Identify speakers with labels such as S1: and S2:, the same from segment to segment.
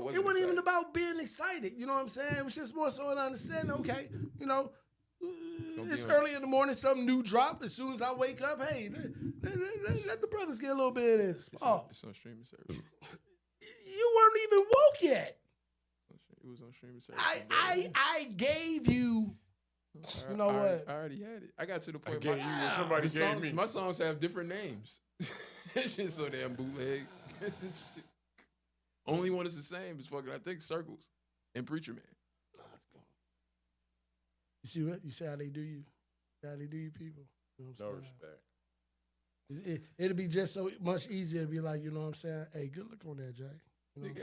S1: It wasn't even about being excited. You know what I'm saying? It was just more so an understanding. Okay, you know, it's early in the morning. Something new dropped. As soon as I wake up, hey, let the brothers get a little bit of this.
S2: It's on streaming service.
S1: You weren't even woke yet.
S2: It was on streaming service.
S1: I gave you. You know what?
S2: I already had it. I got to the point.
S3: Somebody gave me.
S2: My songs have different names. It's just so damn bootleg. Only one is the same is fucking, I think, Circles and Preacher Man.
S1: You see what? You see how they do you? How they do you people? You know
S3: No respect.
S1: It'd be just so much easier to be like, you know what I'm saying? Hey, good look on that, Jay. You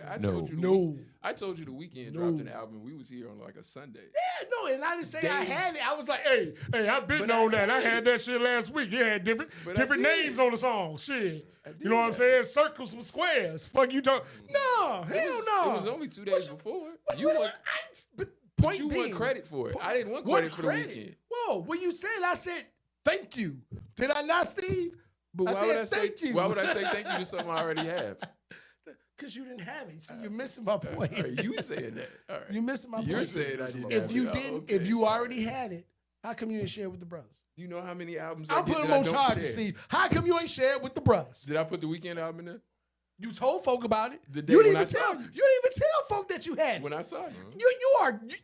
S1: know
S2: I told you the weekend dropped an album. We was here on like a Sunday.
S1: Yeah, no, and I didn't say I had it. I was like, hey, I've been on that. I had that shit last week. It had different names on the song. Shit. You know what I'm saying? Circles with squares. Fuck you talking. No, hell no.
S2: It was only 2 days before. You want credit for it. I didn't want credit for the weekend.
S1: Whoa, when you said, I said, thank you. Did I not, Steve?
S2: But why would I say thank you to something I already have?
S1: Because you didn't have it. See, you're missing my point.
S2: All right, you saying that. All right.
S1: You're missing my point.
S2: You're saying I didn't
S1: if
S2: have
S1: you
S2: it.
S1: didn't, if you already had it, how come you didn't share it with the brothers?
S2: You know how many albums
S1: I'll put them on charges, Steve. How come you ain't shared with the brothers?
S2: Did I put the Weekend album in there?
S1: You told folk about it.
S2: You
S1: didn't even tell folk that you had it.
S2: When I saw it.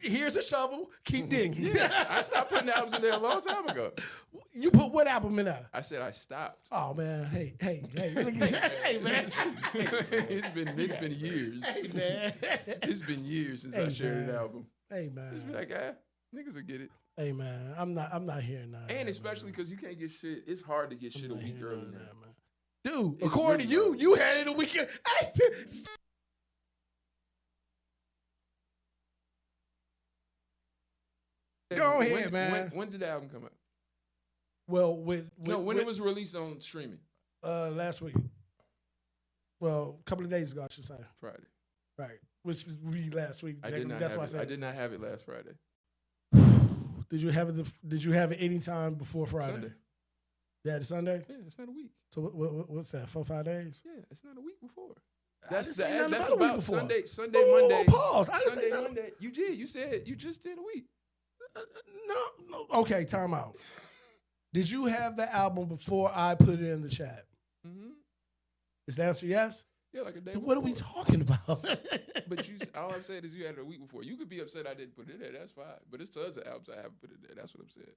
S1: Here's a shovel, keep digging.
S2: Yeah, I stopped putting albums in there a long time ago.
S1: You put what album in there?
S2: I said I stopped.
S1: Oh man, hey, look at that. Hey man.
S2: It's been years.
S1: Hey man.
S2: It's been years since I shared an album.
S1: Hey man.
S2: It's like, niggas will get it.
S1: Hey man, I'm not hearing that.
S2: And especially because you can't get shit. It's hard to get shit a week early now, man.
S1: Dude, according to you, you had it a weekend. Go ahead, man.
S2: When did the album come out?
S1: Well,
S2: when it was released on streaming?
S1: Last week. Well, a couple of days ago, I should say.
S2: Friday.
S1: Right, which would be last week.
S2: I did not have it last Friday.
S1: Did you have it? Did you have it any time before Friday?
S2: Sunday.
S1: Yeah, the Sunday.
S2: Yeah, it's not a week.
S1: So what's that? 4 or 5 days?
S2: Yeah, it's not a week before.
S1: That's
S2: about Sunday, Monday.
S1: Pause. I didn't
S2: Sunday,
S1: say
S2: Monday. You did. You said you just did a week.
S1: No. Okay, time out. Did you have the album before I put it in the chat?
S2: Mm-hmm.
S1: Is the answer yes?
S2: Yeah, like a day.
S1: What are we talking about?
S2: But all I'm saying is you had it a week before. You could be upset I didn't put it in there. That's fine. But it's tons of albums I haven't put in there. That's what I'm saying.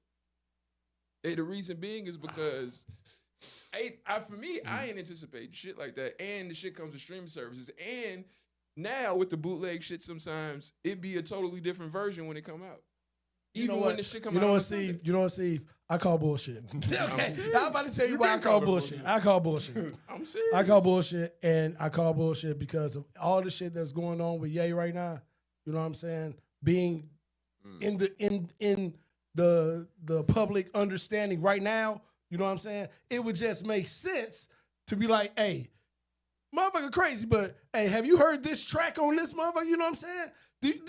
S2: And the reason being is because, for me, I ain't anticipating shit like that. And the shit comes with streaming services. And now with the bootleg shit, sometimes it be a totally different version when it come out. Even when the shit come out.
S1: You know what, Steve? I call bullshit. Okay. I'm about to tell you why I call bullshit. I call bullshit.
S2: I'm serious.
S1: I call bullshit, and I call bullshit because of all the shit that's going on with Ye right now. You know what I'm saying? Being in the public understanding right now, you know what I'm saying? It would just make sense to be like, hey, motherfucker crazy, but hey, have you heard this track on this motherfucker? You know what I'm saying? Do you get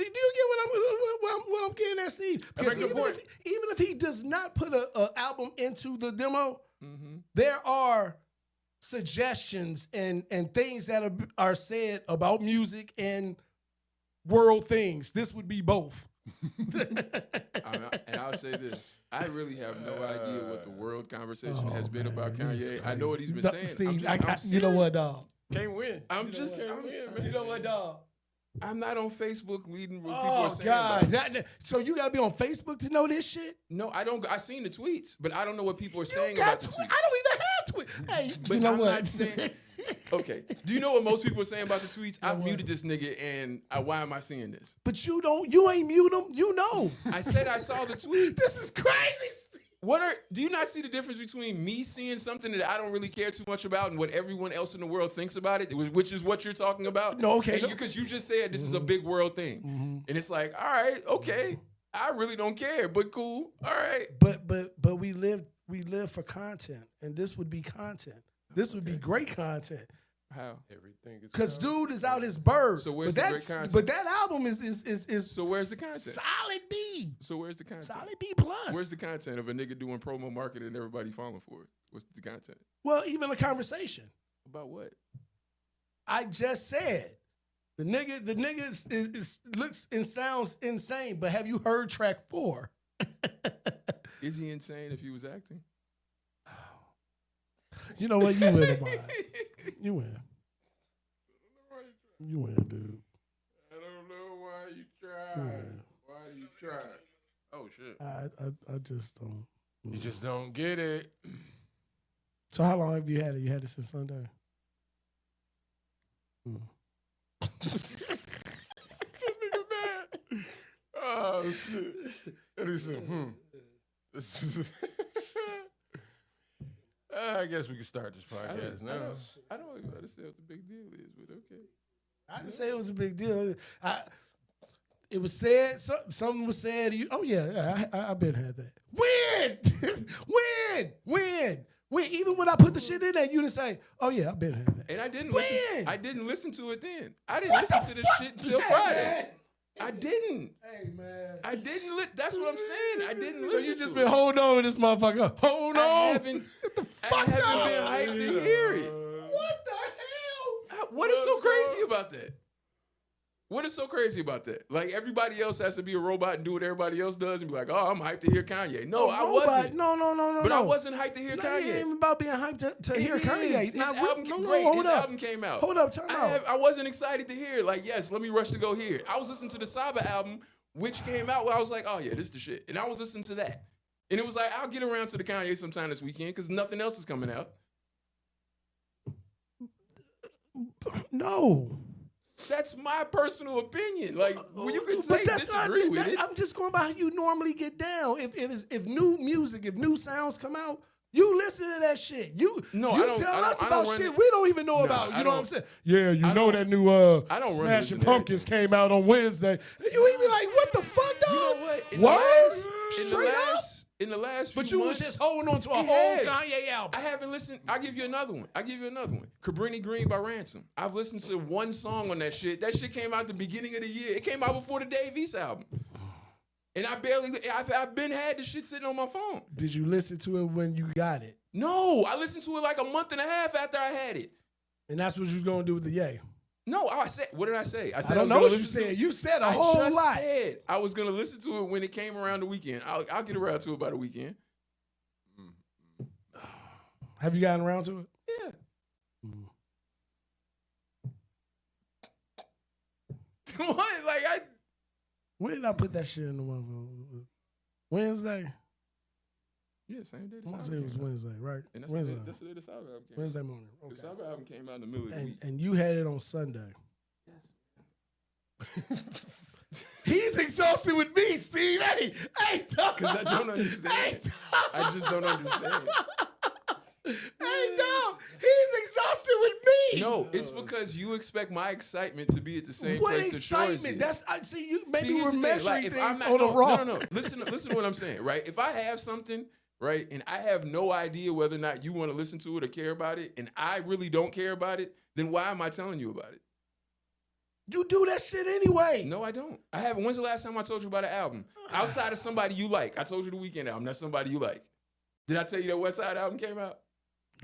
S1: what I'm getting at, Steve? Because even if he does not put an album into the demo, there are suggestions and things that are said about music and world things. This would be both.
S2: And I'll say this. I really have no idea what the world conversation has been about Kanye. I know what he's been saying.
S1: Steve, you know what, dog?
S3: Can't win.
S1: You know what, dog?
S2: I'm not on Facebook leading what people are saying about.
S1: So you gotta be on Facebook to know this shit?
S2: No, I don't. I seen the tweets, but I don't know what people are saying about the tweets.
S1: I don't even have tweets. Hey,
S2: but
S1: you know
S2: I'm
S1: what?
S2: not saying. Okay. Do you know what most people are saying about the tweets? I muted this nigga, and why am I seeing this?
S1: But you ain't mute them. You know.
S2: I said I saw the tweets.
S1: This is crazy.
S2: Do you not see the difference between me seeing something that I don't really care too much about and what everyone else in the world thinks about it, which is what you're talking about?
S1: No, okay.
S2: Because you just said this is a big world thing. And it's like, all right, okay. I really don't care, but cool. All right.
S1: But we live for content, and this would be content. This would be great content.
S2: How?
S3: Everything is
S1: because dude is out his bird.
S2: So where's the great content?
S1: But that album is
S2: so where's the content?
S1: Solid B.
S2: So where's the content?
S1: Solid B plus.
S2: Where's the content of a nigga doing promo marketing and everybody falling for it? What's the content?
S1: Well, even a conversation.
S2: About what?
S1: I just said The nigga looks and sounds insane, but have you heard track 4?
S2: Is he insane if he was acting?
S1: You know what? You win it, mine. You win. You win, dude.
S3: I don't know why you tried. Why you tried? Oh shit!
S1: I just don't.
S3: You just don't get it.
S1: So how long have you had it? You had it since Sunday.
S3: Oh shit! And he said, I guess we can start this podcast now.
S2: I don't even understand what the big deal is, but okay.
S1: I didn't say it was a big deal. It was said. Something was said. Oh yeah, I've been had that. Win. Even when I put the shit in there, you didn't say, "Oh yeah, I've been had that."
S2: And I didn't
S1: Win.
S2: listen. I didn't listen to it then. I didn't listen to this shit until Friday. I didn't.
S1: Hey man,
S2: I didn't. That's what I'm saying. I didn't
S1: so
S2: listen.
S1: you just
S2: to
S1: been
S2: it.
S1: holding on to this motherfucker. Hold on.
S2: I haven't.
S1: Get the
S2: I
S1: fuck
S2: haven't
S1: out.
S2: been hyped to hear it.
S1: What the hell?
S2: What is so crazy about that? What is so crazy about that? Like, everybody else has to be a robot and do what everybody else does and be like, oh, I'm hyped to hear Kanye. No, I wasn't.
S1: No.
S2: But I wasn't hyped to hear
S1: It
S2: Kanye.
S1: ain't even about being hyped to hear Kanye.
S2: His
S1: Now,
S2: album,
S1: hold
S2: his
S1: up.
S2: album came out.
S1: Hold up, time out.
S2: I wasn't excited to hear it. Like, yes, let me rush to go hear it. I was listening to the Saba album, which came out where I was like, oh yeah, this is the shit. And I was listening to that. And it was like, I'll get around to the Kanye sometime this weekend because nothing else is coming out.
S1: No.
S2: That's my personal opinion. Like, well, you can
S1: But
S2: say
S1: that's not,
S2: disagree with it.
S1: I'm just going by how you normally get down. If new music, if new sounds come out, you listen to that shit. You tell us about shit we don't even know about. You know what I'm saying? Yeah, you know that new Smashing Pumpkins came out on Wednesday. You even like, what the fuck, dog?
S2: You know what?
S1: What? Straight up?
S2: In the last few
S1: But you
S2: months,
S1: was just holding on to a whole Kanye album.
S2: I haven't listened. I'll give you another one. Cabrini Green by Ransom. I've listened to one song on that shit. That shit came out the beginning of the year. It came out before the Dave East album. And I've been had this shit sitting on my phone.
S1: Did you listen to it when you got it?
S2: No, I listened to it like a month and a half after I had it.
S1: And that's what you was going to do with the Yay?
S2: No, I said, what did I say? I
S1: don't know what you said. You said a whole lot.
S2: I said I was going to listen to it when it came around the weekend. I'll get around to it by the weekend.
S1: Have you gotten around to it?
S2: Yeah. What? Like,
S1: when did I put that shit in the one? Wednesday?
S2: Yeah, same day.
S1: I want to say it was Wednesday, right?
S2: And that's
S1: Wednesday.
S2: The day the Saba album came
S1: Wednesday
S2: out.
S1: morning. Okay.
S2: The Saba album came out in the middle of the week.
S1: And you had it on Sunday.
S2: Yes.
S1: He's exhausted with me, Steve. Hey, dog.
S2: Because I don't understand. I just don't understand.
S1: Hey, dog. He's exhausted with me.
S2: No, it's because you expect my excitement to be at the same
S1: what
S2: place as yours
S1: excitement?
S2: is.
S1: That's I see. You maybe
S2: here's
S1: we're
S2: the thing.
S1: measuring
S2: Like, if
S1: things
S2: I'm
S1: on the
S2: not,
S1: wrong.
S2: No. Listen to what I'm saying, right? If I have something, right, and I have no idea whether or not you want to listen to it or care about it, and I really don't care about it, then why am I telling you about it?
S1: You do that shit anyway.
S2: No, I don't. I haven't. When's the last time I told you about an album? Outside of somebody you like. I told you the Weeknd album. That's somebody you like. Did I tell you that West Side album came out?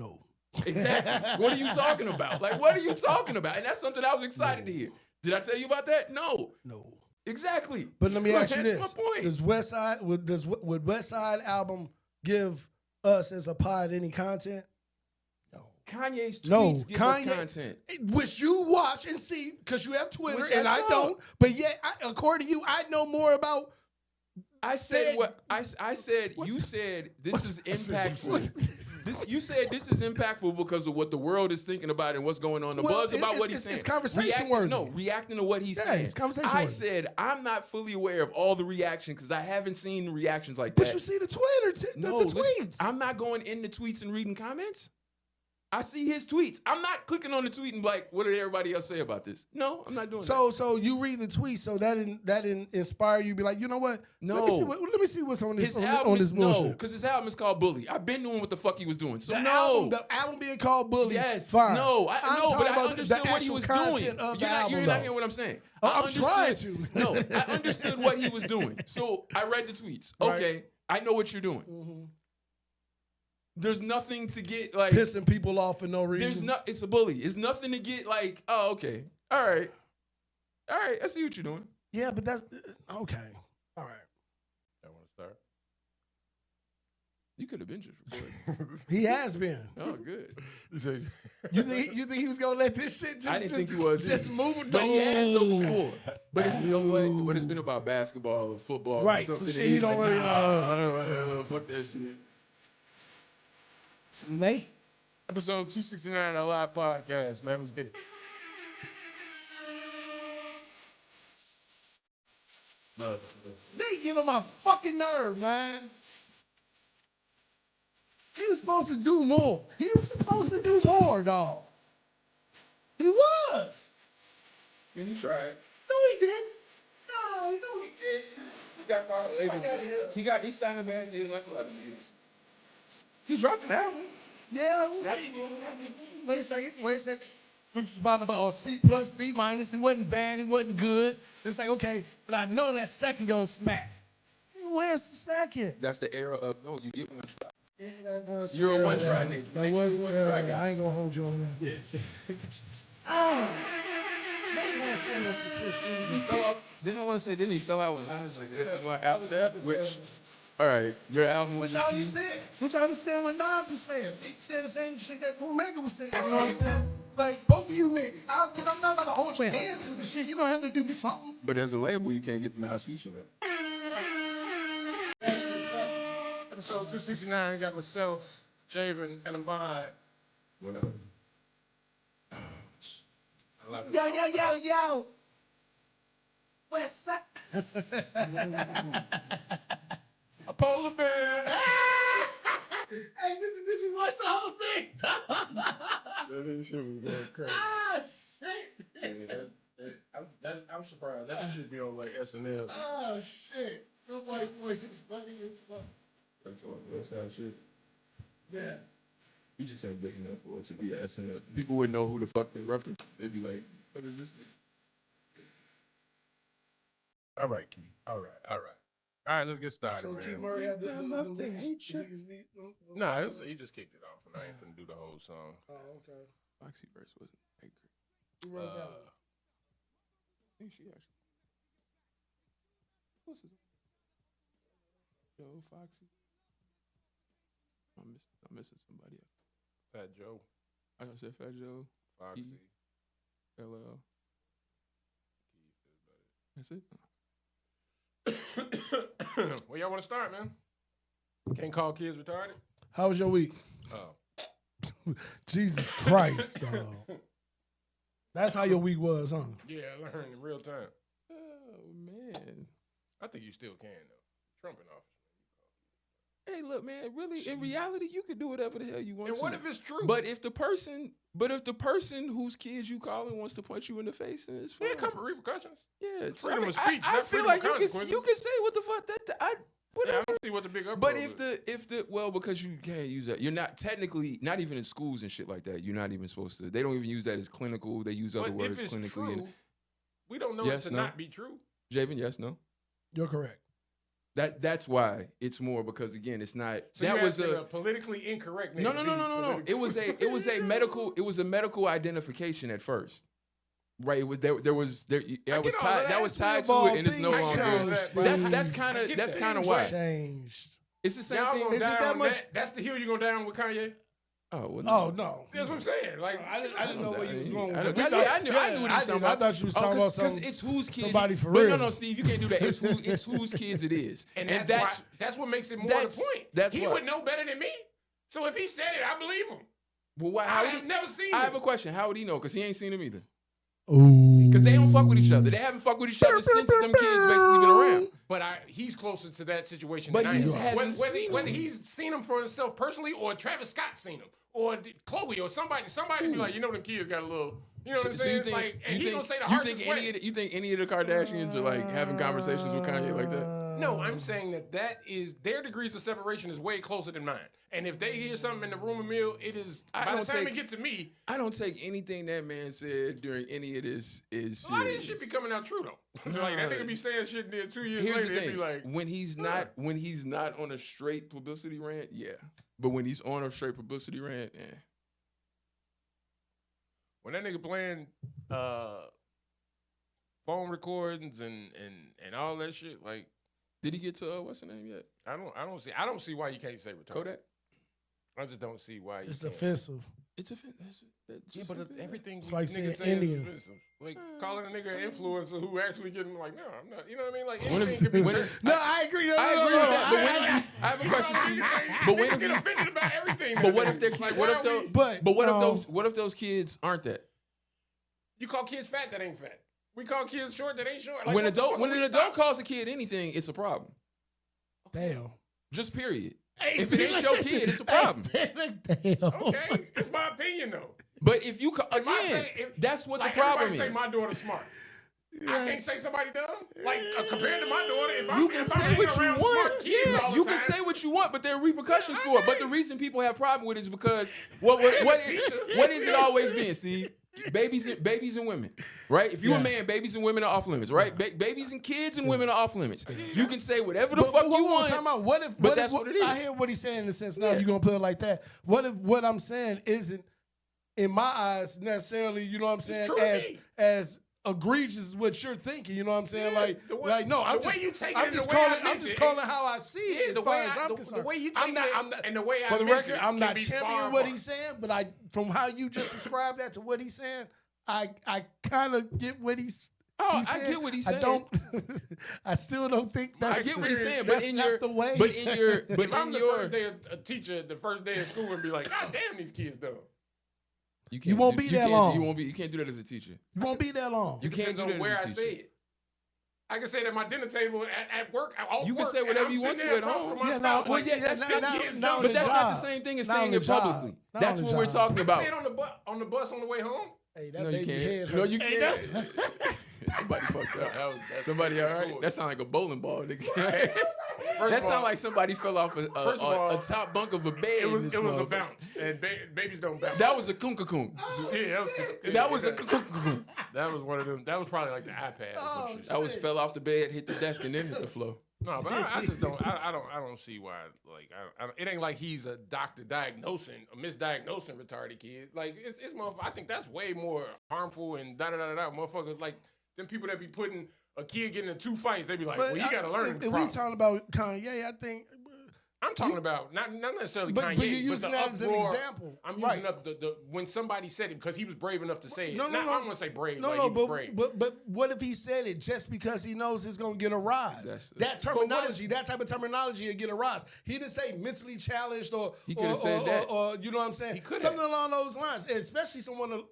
S1: No.
S2: Exactly. What are you talking about? Like, what are you talking about? And that's something I was excited to hear. Did I tell you about that? No. Exactly.
S1: But let me ask you
S2: That's
S1: this:
S2: my point.
S1: Does West Side would West Side album give us as a pod any content?
S2: Kanye's tweets give us
S1: Kanye,
S2: content.
S1: Which you watch and see because you have Twitter
S2: Which
S1: and
S2: I
S1: I
S2: saw.
S1: don't. But yet, according to you, I know more about.
S2: I said what I said. You said this is impactful. You said this is impactful because of what the world is thinking about and what's going on. The buzz about what he's saying.
S1: It's conversation worthy.
S2: No, reacting to what he's saying.
S1: It's conversation
S2: I
S1: worthy.
S2: said I'm not fully aware of all the reaction because I haven't seen reactions like that.
S1: But you see the Twitter, the
S2: listen,
S1: tweets.
S2: I'm not going in the tweets and reading comments. I see his tweets. I'm not clicking on the tweet and be like, what did everybody else say about this? No, I'm not doing that.
S1: So you read the tweet, so that didn't inspire you. Be like, you know what?
S2: No.
S1: Let me see what's on this
S2: His
S1: on
S2: album
S1: this
S2: is
S1: bullshit.
S2: no, because his album is called Bully. I've been doing what the fuck he was doing. So
S1: the
S2: no.
S1: album being called Bully.
S2: Yes.
S1: Fine.
S2: No,
S1: I'm
S2: no,
S1: talking
S2: but I
S1: about
S2: understood
S1: the
S2: what he
S1: actual
S2: was
S1: content
S2: doing.
S1: of the album,
S2: You're not
S1: though.
S2: hearing what I'm saying.
S1: I'm trying to.
S2: No, I understood what he was doing. So I read the tweets.
S1: Right.
S2: Okay, I know what you're doing.
S1: Mm-hmm.
S2: There's nothing to get like
S1: pissing people off for no reason.
S2: It's a bully. It's nothing to get like, oh, okay. All right. All right, I see what you're doing.
S1: Yeah, but that's okay. All right.
S3: I want to start.
S2: You could have been just recording.
S1: He has been.
S2: Oh, good.
S1: You think he was gonna let this shit just?
S2: I didn't think he was
S1: just
S2: either.
S1: moving.
S2: But he has though before. But it's but it's been about basketball or football or
S3: Right.
S2: something.
S3: So shit, he don't really.
S2: Fuck that shit.
S3: May episode 269 ALOT podcast, man. Let's get it. They get on my fucking nerve, man. He was supposed to do more. He was supposed to do more, dog. He was.
S2: Can you try it?
S3: No, he didn't. No, he didn't.
S2: He signed a band deal like 11 years. He dropped an album.
S3: Yeah. Wait a second. Which was about a C plus, B minus. It wasn't bad. It wasn't good. It's like, okay, but I know that second gonna smack. Where's the second?
S2: That's the era of, no, you get one try.
S3: Yeah, that was,
S2: You're a one-try nigga.
S3: That was one try. I ain't gonna hold you on that. Oh, they had so much petition.
S2: He fell out. Didn't he fell out with I was like, that's my album. Which, all right, your album was
S3: What y'all understand what Nas was saying? He said the same shit that Omega was saying. You know what I'm saying? Like, both of you niggas. I'm not about to hold your hands to the shit. You're gonna have to do something.
S2: But as a label, you can't get the mouse feature of it.
S3: Episode 269 got myself, Javen, and Ahmad.
S2: Whatever.
S3: Yo. West side. A polar bear. Hey, did you watch the whole thing?
S2: That shit was going crazy.
S3: Ah, shit.
S2: I'm surprised. That should be on like SNL.
S3: Oh, shit. Nobody voice is funny as fuck.
S2: That's how shit.
S3: Yeah.
S2: You just ain't big enough for it to be an SNL. People wouldn't know who the fuck they reference. They'd be like, what is this thing?
S3: All right, Keith. All right, let's get started,
S1: So Keith
S3: man.
S1: Murray had the
S3: Nah, he just kicked it off, and I ain't finna do the whole song.
S1: Oh, okay.
S2: Foxy verse wasn't that great.
S1: Who wrote that one?
S2: I think she actually. What's his name? Yo, Foxy. I'm missing somebody else.
S3: Fat Joe,
S2: I gonna say Fat Joe,
S3: Foxy,
S2: LL. That's it.
S3: Where y'all want to start, man? Can't call kids retarded.
S1: How was your week?
S3: Oh,
S1: Jesus Christ, dog. That's how your week was, huh?
S3: yeah, I learned in real time.
S2: Oh man.
S3: I think you still can though. Trump in office.
S2: Hey, look, man. Really, in reality, you can do whatever the hell you want
S3: And
S2: to.
S3: what if it's true?
S2: But if the person whose kids you calling wants to punch you in the face, then it's fine.
S3: there come repercussions.
S2: Yeah, it's
S3: Freedom
S2: I mean,
S3: of speech,
S2: I
S3: not
S2: feel
S3: freedom
S2: like
S3: of
S2: you can
S3: consequences.
S2: say what the fuck
S3: Yeah,
S2: whatever.
S3: I don't see what the big uproar
S2: But
S3: is.
S2: if the well, because you can't use that, you're not technically not even in schools and shit like that. You're not even supposed to. They don't even use that as clinical. They use other
S3: But
S2: words
S3: if it's
S2: clinically.
S3: true, we don't know
S2: Yes,
S3: it to
S2: no?
S3: not be true.
S2: Javen, yes, no.
S1: You're correct.
S2: That's why it's more because again, it's not.
S3: So
S2: that
S3: you
S2: was
S3: asking a politically incorrect.
S2: No.
S3: nigga to be
S2: It was a medical identification at first. Right, it was that was tied to it, and it's no longer. That's kind of why.
S1: Changed.
S2: It's the same
S3: Y'all
S2: thing.
S3: gonna
S1: Is it
S3: die
S1: that
S3: on
S1: much-
S3: that? That's the hill you gonna down with Kanye.
S2: Oh, well,
S1: Oh no.
S3: That's what I'm saying. Like
S1: I didn't know where you was going.
S2: I
S1: with
S2: knew
S1: that.
S2: I knew what he was talking about.
S1: I thought you was talking about
S2: because
S1: something.
S2: it's whose kids.
S1: somebody for
S2: but
S1: real.
S2: No, Steve, you can't do that. It's whose kids it is,
S3: And that's what makes it more the point.
S2: That's
S3: he
S2: what-
S3: would know better than me. So if he said it, I believe him.
S2: Well, why?
S3: I have never seen
S2: I
S3: him.
S2: have a question. How would he know? Because he ain't seen him either.
S1: Ooh.
S2: Because they don't fuck with each other. They haven't fucked with each other since them kids basically been around.
S3: But he's closer to that situation
S2: But
S3: than I
S2: he
S3: am.
S2: hasn't seen
S3: Whether
S2: him.
S3: he's seen him for himself personally or Travis Scott seen him or Chloe or somebody be like, them kids got a little, you know what I'm saying? And he gonna say the harshest way.
S2: You think any of the Kardashians are like having conversations with Kanye like that?
S3: No, I'm saying that is their degrees of separation is way closer than mine. And if they hear something in the rumor mill, it is by the time it gets to me.
S2: I don't take anything that man said during any of this is
S3: A lot of
S2: serious.
S3: this shit be coming out true though. Like that nigga be saying shit there 2 years
S2: Here's
S3: later,
S2: the
S3: it
S2: thing:
S3: be like
S2: when he's not on a straight publicity rant, yeah. But when he's on a straight publicity rant,
S3: when that nigga playing
S4: phone recordings and all that shit. Like,
S2: Did he get to what's the name yet?
S4: I don't see why you can't say retarded.
S2: Kodak?
S4: I just don't see why.
S1: It's
S4: can't.
S1: offensive.
S2: It's offensive.
S4: Yeah, but everything
S1: It's like
S4: niggas
S1: saying
S4: say
S1: Indian.
S4: is offensive. Like calling a nigga an influencer who actually getting like, no, I'm not. You know what I mean? Like
S2: When
S4: anything
S2: if-
S4: could be.
S2: when
S4: true.
S2: if-
S1: No, I agree.
S2: I agree with that. But when I have a
S4: You know
S2: question.
S4: what I mean?
S2: But
S4: But
S2: when
S4: when
S2: if
S4: get
S2: you-
S4: offended about everything.
S2: But what if they're
S4: like,
S2: what
S4: why
S2: if
S4: are
S2: those
S4: we-
S1: But
S2: what if those kids aren't that?
S4: you call kids fat that ain't fat? We call kids short that ain't short. Like,
S2: when
S4: what the fuck
S2: when
S4: we
S2: an adult
S4: stop?
S2: calls a kid anything, it's a problem.
S1: damn.
S2: Just period.
S1: Hey,
S2: If it ain't your kid, it's a problem.
S1: Damn.
S4: Okay, it's my opinion though.
S2: But if you
S4: If I
S2: again,
S4: say- if-
S2: that's what
S4: Like
S2: the problem
S4: everybody
S2: is.
S4: say my daughter's smart. I can't say somebody dumb. Like compared to my daughter, if
S2: You
S4: I'm,
S2: can
S4: if I'm
S2: say
S4: hanging
S2: what you
S4: around smart
S2: want.
S4: kids
S2: Yeah,
S4: all the
S2: you
S4: time,
S2: can say what you want, but there are repercussions
S4: Yeah,
S2: for it. But
S4: okay.
S2: the reason people have problem with it is because what
S4: teacher.
S2: is it
S4: Yeah,
S2: always
S4: teacher.
S2: been, Steve? Babies and women, right? If you're a
S1: Yes.
S2: man, babies and women are off limits, right? Babies and kids and women are off limits. You can say whatever the
S1: But
S2: fuck you
S1: what
S2: want.
S1: I'm talking about, what if?
S2: but
S1: what
S2: that's
S1: if,
S2: what it is.
S1: I hear what he's saying in the sense. Now
S2: Yeah.
S1: you're gonna put it like that. What if what I'm saying isn't, in my eyes, necessarily? You know what I'm saying?
S4: true to me.
S1: As egregious as what you're thinking. You know what I'm saying?
S4: Yeah,
S1: like,
S4: the way-
S1: like no, I'm
S4: the way
S1: just,
S4: you take it
S1: I'm
S4: and
S1: just
S4: the way I
S1: calling. I'm
S4: meant
S1: just
S4: it.
S1: calling how I see it. As
S4: the
S1: far
S4: way
S1: as
S4: I-
S1: I'm
S4: the
S1: concerned.
S4: way you take
S1: I'm not.
S4: it
S1: I'm not.
S4: and the way I
S1: For the
S4: meant
S1: record,
S4: it
S1: I'm
S4: can
S1: not
S4: be
S1: championing
S4: far
S1: what
S4: apart.
S1: he's saying, but from how you just described that to what he's saying, I kind of get what he's.
S2: Oh,
S1: he's
S2: I
S1: saying.
S2: get what he's
S1: I
S2: saying.
S1: don't. I still don't think that's.
S2: I get what he's saying,
S1: that's
S2: but in
S1: not
S2: your
S1: the way.
S2: but in your but
S4: If I'm
S2: in
S4: the
S2: your
S4: first day of a teacher, the first day of school, and be like, God damn, these kids dumb.
S2: can't
S1: won't
S2: do-
S1: be
S2: you
S1: that
S2: can't-
S1: long.
S2: You can't do that as a teacher.
S1: You won't be that long.
S2: You can't
S4: Depends
S2: do
S4: on
S2: that
S4: where I
S2: as a
S4: say
S2: teacher.
S4: it. I can say it at my dinner table at work. Off
S2: You can
S4: work,
S2: say
S4: and
S2: whatever
S4: I'm
S2: you want
S4: sitting
S2: to
S4: there
S2: at
S4: across
S2: home.
S4: from my
S1: Yeah,
S4: spouse,
S1: now-
S4: like,
S1: yeah,
S4: that's
S1: now-
S4: them
S1: now-
S4: kids
S1: now
S4: dumb.
S1: on
S2: But
S1: the
S2: that's not the
S1: job.
S2: same thing as
S1: Not
S2: saying
S1: on the
S2: it
S1: job.
S2: publicly.
S1: Not
S2: That's
S1: on
S2: what
S1: the
S2: we're
S1: job.
S2: talking
S4: I can
S2: about.
S4: say it on the bus on the way home.
S1: Hey, that
S2: No, you
S1: baby
S2: can't.
S1: head
S2: No,
S1: hurts.
S2: you
S4: Hey,
S2: can't.
S4: that's-
S2: Somebody fucked up.
S4: That's
S2: Somebody all right?
S4: told
S2: That sound like a bowling ball, nigga.
S4: First
S2: That
S4: of all,
S2: sound like somebody fell off
S4: first of all,
S2: a top bunk of a bed.
S4: it was
S2: this
S4: a
S2: motherfucker.
S4: bounce, and babies don't bounce.
S2: That was a kunkakunk.
S4: yeah,
S2: That was a kunkakunk.
S4: that was one of them. That was probably like the iPad or
S1: Oh,
S4: some shit.
S2: That was fell off the bed, hit the desk, and then hit the floor.
S4: No, but I just don't. I don't see why. Like, it ain't like he's a doctor misdiagnosing retarded kids. Like, it's motherfucker. I think that's way more harmful and da da da da. Motherfuckers like them people that be putting a kid getting in 2 fights. They be like, well, you got to learn.
S1: If we talking about Kanye, I think.
S4: I'm talking about not necessarily
S1: But
S4: Kanye,
S1: you're using
S4: the
S1: that as an
S4: uproar.
S1: example.
S4: I'm
S1: Right.
S4: using up the when somebody said it because he was brave enough to say it.
S1: No, no,
S4: I
S1: no.
S4: don't want to say brave.
S1: No,
S4: like
S1: no,
S4: he was brave.
S1: but what if he said it just because he knows it's gonna get a rise? That terminology, that type of terminology, will get a rise. He didn't say mentally challenged or
S2: He coulda said that.
S1: or you know what I'm saying?
S4: He coulda.
S1: Something along those lines, and especially someone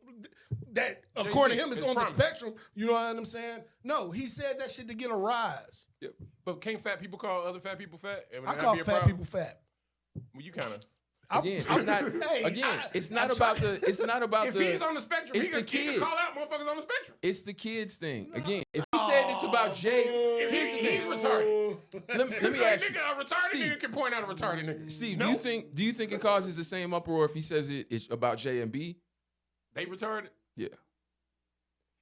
S1: that, according to him, is
S4: his
S1: on the
S4: promise.
S1: spectrum. You know what I'm saying? No, he said that shit to get a rise.
S4: But can't fat people call other fat people fat? And would
S1: I
S4: that
S1: call
S4: be a
S1: fat
S4: problem?
S1: people fat.
S4: Well, you kind of.
S2: Again, it's not.
S1: Hey,
S2: It's not about the. It's not about
S4: If
S2: the.
S4: he's on the spectrum,
S2: it's
S4: he
S2: the
S4: can
S2: kids.
S4: call out motherfuckers on the spectrum.
S2: It's the kids thing. Again, if he said this about Jay, here's the
S4: He's
S2: thing.
S4: retarded.
S2: Let me
S4: Like,
S2: ask you,
S4: nigga, a retarded
S2: Steve.
S4: nigga can point out a retarded nigga.
S2: Steve,
S4: No.
S2: do you think it causes the same uproar if he says it's about J and B?
S4: They retarded?
S2: Yeah.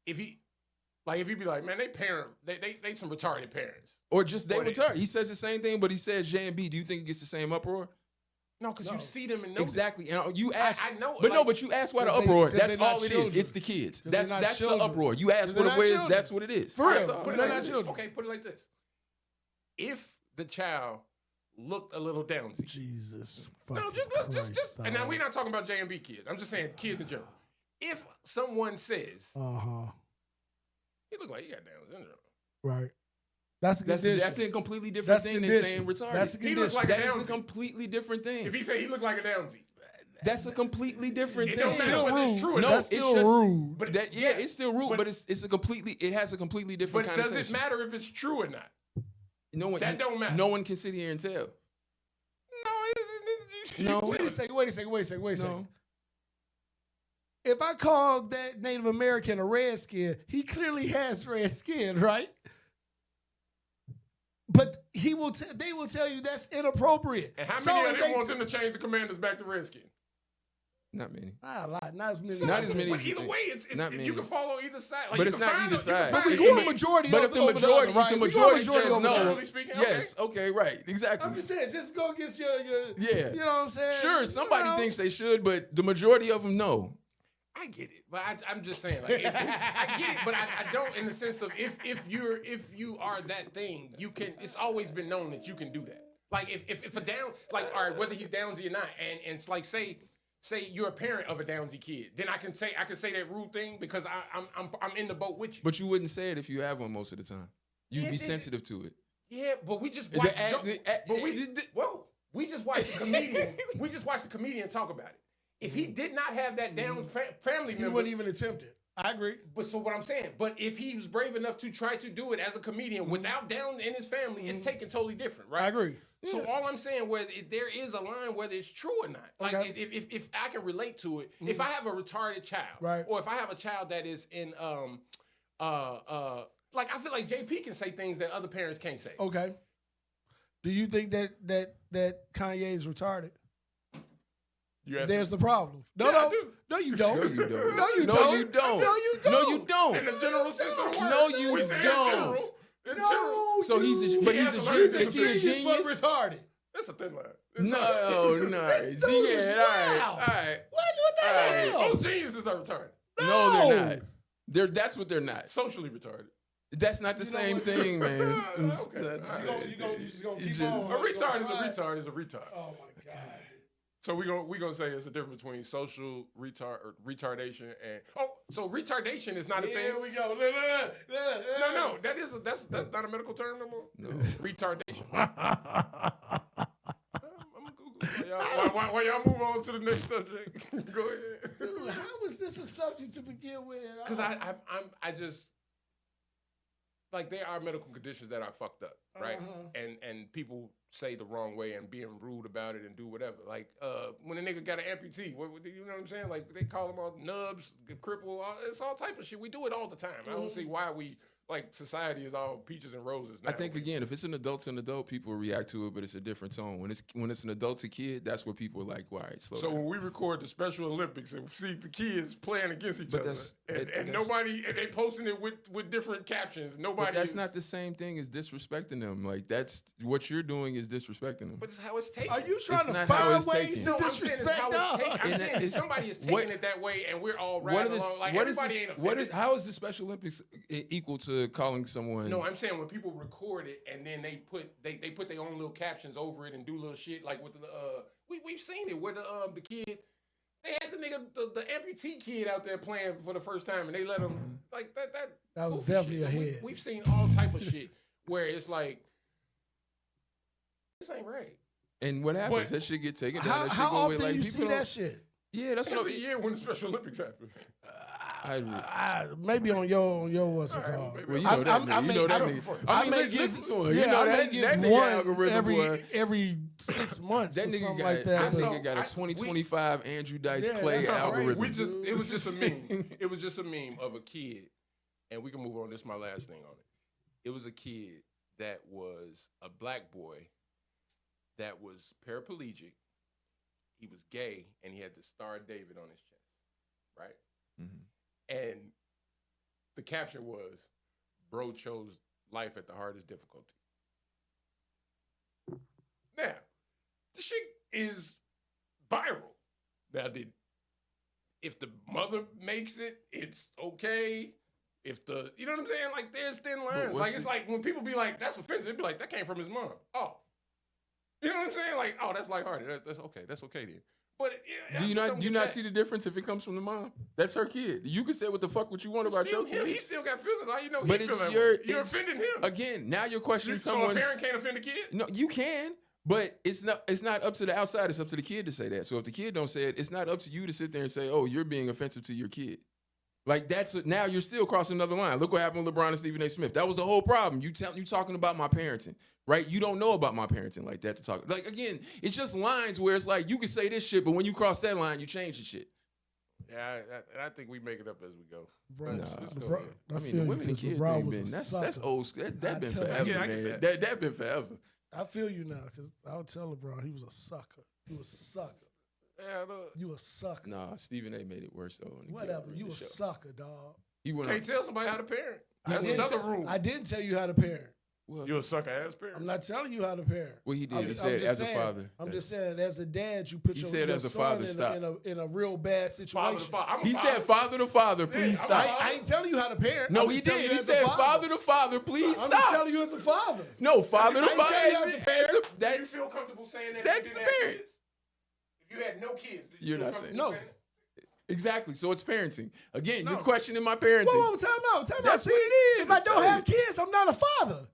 S4: If he be like, man, they some retarded parents.
S2: Or just they
S4: Or they-
S2: retarded. He says the same thing, but he says J and B. Do you think it gets the same uproar?
S4: No, because you see them and know
S2: Exactly. And you ask,
S4: I know,
S2: but no,
S4: like-
S2: but you ask why the
S1: 'Cause they-
S2: uproar.
S1: 'cause
S2: That's
S1: they're not
S2: all it is.
S1: children.
S2: It's the kids.
S1: 'Cause they're
S2: That's
S1: not
S2: the
S1: children.
S2: uproar. You ask
S1: 'Cause
S2: what
S1: they're
S2: it
S1: not
S2: is.
S1: children.
S2: That's what it is.
S1: For
S2: That's
S1: real.
S2: all.
S4: Put it
S1: They're
S4: like
S1: not
S4: this.
S1: children.
S4: Okay, put it like this. If the child looked a little downsy.
S1: Jesus.
S4: No, just look, just. And now we're not talking about J and B kids. I'm just saying kids in general. If someone says he look like he got Down syndrome,
S1: Right. That's a condition.
S2: That's a completely different
S1: That's a
S2: thing than
S1: condition.
S2: saying retarded.
S1: That's a
S4: He looks
S1: condition.
S4: like
S2: That
S4: a
S2: is a
S4: Downsy.
S2: completely different thing.
S4: If he say he look like a downsy,
S2: That's a completely different
S4: it
S2: thing.
S4: don't matter
S1: still
S4: whether
S1: rude.
S4: it's true or
S2: No,
S4: not.
S1: That's
S2: it's
S1: still
S2: just-
S1: rude.
S4: But
S2: That, yeah,
S4: yes,
S2: it's still rude,
S4: but-
S2: but it has a completely different
S4: But does
S2: connotation.
S4: it matter if it's true or not?
S2: No one,
S4: That don't matter.
S2: No one can sit here and tell.
S4: No,
S2: No.
S1: Wait a second.
S2: No.
S1: If I call that Native American a redskin, he clearly has red skin, right? But they will tell you that's inappropriate.
S4: And how
S1: So
S4: many
S1: if
S4: of them
S1: they-
S4: want them to change the commanders back to redskin?
S2: Not many.
S1: Not a lot, not as many.
S2: Not as many
S4: But
S2: as you
S4: either
S2: think.
S4: way, it's
S2: Not
S4: you
S2: many.
S4: can follow either side. Like,
S2: But
S4: you
S2: it's
S4: can
S2: not
S4: find
S2: either
S4: them- you can
S2: side.
S4: find
S1: But we
S4: them.
S1: going majority.
S2: But if the
S1: over the
S2: majority,
S1: other, right?
S2: if the
S1: We going
S2: majority says
S1: over the
S2: no,
S1: other.
S4: Generally speaking, okay.
S2: yes, okay, right, exactly.
S1: I'm just saying, just go against your
S2: Yeah.
S1: you know what I'm saying?
S2: Sure, somebody
S1: You know?
S2: thinks they should, but the majority of them know.
S4: I get it, but I'm just saying, like, I get it, but I don't in the sense of if you are that thing, you can. It's always been known that you can do that. Like if a down, like all right, whether he's Downsy or not, and it's like say you're a parent of a Downsy kid, then I can say that rude thing because I'm in the boat with you.
S2: But you wouldn't say it if you have one most of the time. You'd be sensitive to it.
S4: Yeah, but we just watched. We just watched the comedian. We just watched the comedian talk about it. If he did not have that down family member,
S1: he wouldn't even attempt it. I agree.
S4: But so what I'm saying, but if he was brave enough to try to do it as a comedian without Down in his family, it's taken totally different, right?
S1: I agree.
S4: So all I'm saying, there is a line whether it's true or not. Like if I can relate to it, if I have a retarded child,
S1: right,
S4: or if I have a child that is in like I feel like JP can say things that other parents can't say.
S1: Okay. Do you think that Kanye is retarded? There's the problem. No, you don't.
S2: No, you don't.
S1: No, you
S2: No,
S1: don't.
S2: you don't.
S1: No, you don't.
S2: No, you don't.
S4: In the general sense of the word.
S2: No, you
S4: We say
S2: don't.
S4: In general.
S2: So he's a genius. Is he a
S1: genius but
S2: genius?
S1: retarded.
S4: That's a thin line.
S2: No.
S1: This dude is wild.
S2: All right.
S1: What the hell?
S4: Most geniuses are retarded.
S2: No, they're not. That's what they're not.
S4: Socially retarded.
S2: That's not the same thing, man. It's
S4: Okay.
S2: not the same
S1: You just gonna
S2: thing.
S1: keep on.
S4: A retard is a retard.
S1: Oh my God.
S4: So we gonna say it's a difference between social retardation and so retardation is not a thing.
S1: Here we go.
S4: No, that's not a medical term no more.
S2: No.
S4: Retardation. I'm gonna Google it. While y'all move on to the next subject, go ahead.
S1: Dude, how was this a subject to begin with?
S4: Because I just like there are medical conditions that are fucked up, right? And people say the wrong way and being rude about it and do whatever. Like when a nigga got an amputee, you know what I'm saying? Like they call them all nubs, cripple, it's all type of shit. We do it all the time. I don't see why we like society is all peaches and roses now.
S2: I think again, if it's an adult to an adult, people react to it, but it's a different tone. When it's an adult to kid, that's where people are like, all right, slow down.
S4: when we record the Special Olympics and see the kids playing against each other, and nobody and they posting it with different captions,
S2: But that's not the same thing as disrespecting them. Like that's what you're doing is disrespecting them.
S4: But it's how it's taken.
S1: Are you trying to
S2: not how
S1: find
S2: it's
S1: ways
S2: taken.
S1: to
S4: No, I'm saying it's
S1: disrespect
S4: how it's taken. I'm
S1: us?
S4: saying if somebody is taking it that way, and we're all
S2: What
S4: riding
S2: is
S4: along. Like
S2: what is
S4: everybody
S2: this,
S4: ain't
S2: what
S4: offended.
S2: is how is the Special Olympics equal to calling someone?
S4: No, I'm saying when people record it and then they put their own little captions over it and do little shit like with the we've seen it where the kid they had the amputee kid out there playing for the first time and they let him like
S1: That was
S4: goofy
S1: definitely
S4: shit.
S1: a hit.
S4: We've seen all type of shit where it's like this ain't right.
S2: And what happens?
S4: But
S2: that shit get taken down.
S1: How,
S2: That shit
S1: how
S2: go away.
S1: often
S2: Like
S1: you
S2: people
S1: see
S2: don't.
S1: that shit?
S2: Yeah, that's what
S4: Every year when the Special Olympics happen.
S1: Maybe on your what's it called?
S4: maybe.
S2: Well, you know that nigga. You know that nigga. I mean, listen to him. You know that nigga
S1: one
S2: algorithm, boy.
S1: every 6 months
S2: That
S1: or
S2: nigga
S1: something
S2: got
S1: like that.
S2: that
S1: but-
S2: nigga got a 2025 Andrew Dice
S1: Yeah,
S2: Clay
S1: that's all right.
S2: algorithm.
S4: It was just a meme. It was just a meme of a kid, and we can move on. This is my last thing on it. It was a kid that was a black boy that was paraplegic. He was gay, and he had the Star of David on his chest, right? And the caption was, "Bro chose life at the hardest difficulty." Now, the shit is viral. Now, if the mother makes it, it's okay. If you know what I'm saying? Like, there's thin lines. Like, it's like when people be like, "That's offensive," it'd be like, "That came from his mom." Oh, you know what I'm saying? Like, oh, that's lighthearted. That's okay. That's okay then. But
S2: Do you not see the difference if it comes from the mom? That's her kid. You can say what the fuck what you want about your kid.
S4: He still got feelings. How you know
S2: But
S4: he
S2: it's
S4: feel that
S2: your
S4: way? You're offending him.
S2: Again, now you're questioning
S4: So a
S2: someone's.
S4: parent can't offend a kid?
S2: No, you can, but it's not up to the outside. It's up to the kid to say that. So if the kid don't say it, it's not up to you to sit there and say, "Oh, you're being offensive to your kid." Like now you're still crossing another line. Look what happened with LeBron and Stephen A. Smith. That was the whole problem. You talking about my parenting, right? You don't know about my parenting like that to talk. Like again, it's just lines where it's like you can say this shit, but when you cross that line, you change the shit.
S4: Yeah, I think we make it up as we go.
S1: Bro,
S2: Nah.
S1: bro,
S2: I mean, the women and kids thing been that's old. That been
S1: tell you.
S2: forever,
S4: Yeah, I get
S2: man.
S4: that.
S2: That been forever.
S1: I feel you now because I would tell LeBron he was a sucker. He was a sucker.
S4: Yeah, look.
S1: You a sucker.
S2: Nah, Stephen A. made it worse though.
S1: Whatever. You a sucker, dog.
S2: He went
S4: Can't
S2: on.
S4: tell somebody how to parent. That's
S1: I didn't
S4: another
S1: tell-
S4: rule.
S1: I didn't tell you how to parent.
S2: Well,
S4: You a sucker ass parent.
S1: I'm not telling you how to parent.
S2: Well, he did.
S1: I'm
S2: He
S1: just
S2: said as
S1: saying-
S2: a father.
S1: I'm just saying, as a dad, you put
S2: He
S1: your,
S2: said
S1: your
S2: as a
S1: son
S2: father,
S1: in,
S2: stop.
S1: in a real bad situation.
S4: Father to father. I'm a
S2: He
S4: father.
S2: said father to father, please
S4: Yeah,
S2: stop.
S1: I ain't telling you how to parent.
S2: No,
S1: I'm
S2: he
S1: just telling
S2: did.
S1: you
S2: He
S1: as a
S2: said father to father, please
S1: I'm just
S2: stop.
S1: telling you as a father.
S2: No, father to
S1: I ain't
S2: father.
S1: telling you as a parent.
S4: Do you
S2: That's
S4: feel comfortable saying that?
S2: that's
S4: if you didn't have
S2: parent.
S4: kids? If you had no kids, did you
S2: You're
S4: feel
S2: not
S4: comfortable
S1: saying-
S4: saying that?
S2: exactly. So it's parenting. Again,
S1: No.
S2: you're questioning my parenting.
S1: Whoa, time out.
S2: That's
S1: See,
S2: what it is.
S1: If I
S2: I'm
S1: don't
S2: telling
S1: have kids, I'm not a father.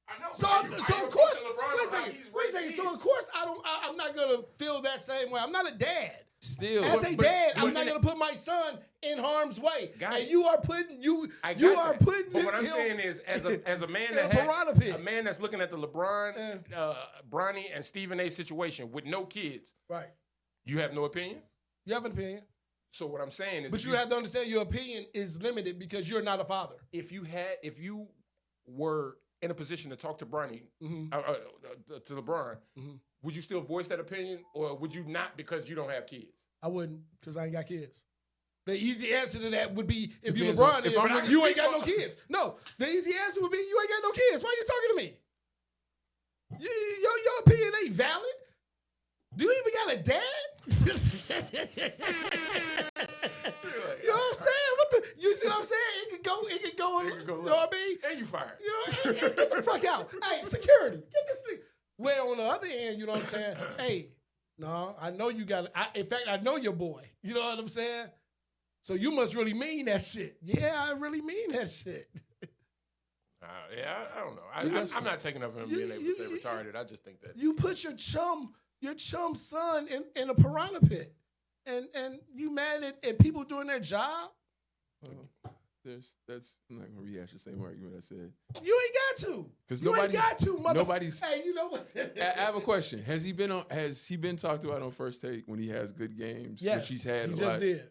S4: I know.
S1: So,
S4: but
S1: so
S4: I
S1: of
S4: know
S1: course,
S4: Coach LeBron
S1: wait a
S4: how
S1: second.
S4: he's
S1: Wait a
S4: raised
S1: second. So
S4: kids.
S1: of course, I'm not gonna feel that same way. I'm not a dad.
S2: Still,
S1: As a
S4: but-
S1: dad,
S4: but
S1: I'm not
S4: then-
S1: gonna put my son in harm's way.
S4: Got
S1: And
S4: it.
S1: you are putting you
S4: I
S1: you
S4: got
S1: are
S4: that.
S1: putting
S4: But what I'm
S1: him-
S4: saying is, as a man
S1: in
S4: that
S1: a
S4: has
S1: piranha pit.
S4: a man that's looking at the LeBron, Bronny, and Stephen A. situation with no kids,
S1: right.
S4: you have no opinion.
S1: You have an opinion,
S4: So what I'm saying is,
S1: but
S4: if
S1: you have to understand your opinion is limited because you're not a father.
S4: if you were in a position to talk to Bronny,
S1: Mhm.
S4: to LeBron,
S1: Mhm.
S4: would you still voice that opinion, or would you not because you don't have kids?
S1: I wouldn't because I ain't got kids. The easy answer to that would be if you
S2: Depends
S1: LeBron
S2: on- if
S1: is,
S2: I'm really
S1: you ain't
S4: speak
S1: got no
S4: for-
S1: kids. No, the easy answer would be you ain't got no kids. Why are you talking to me? Your opinion ain't valid. Do you even got a dad? You know what I'm saying? You see what I'm saying? It could go. You know what I mean?
S4: And you fired.
S1: You know, get the fuck out. Hey, security, get this thing. Well, on the other end, you know what I'm saying? Hey, no, I know you got. In fact, I know your boy. You know what I'm saying? So you must really mean that shit. Yeah, I really mean that shit.
S4: Yeah, I don't know.
S1: You
S4: I'm not taking up for him
S1: you-
S4: being able
S1: you-
S4: to say retarded. I just think that
S1: You put your chum son in a piranha pit, and you mad at people doing their job?
S2: I'm not gonna rehash the same argument I said.
S1: You ain't got to.
S2: 'Cause
S1: you ain't
S2: nobody's-
S1: got to, mother.
S2: nobody's-
S1: Hey, you know what?
S2: I have a question. Has he been talked about on First Take when he has good games?
S1: Yes,
S2: which he's had
S1: he
S2: a
S1: just
S2: lot.
S1: did.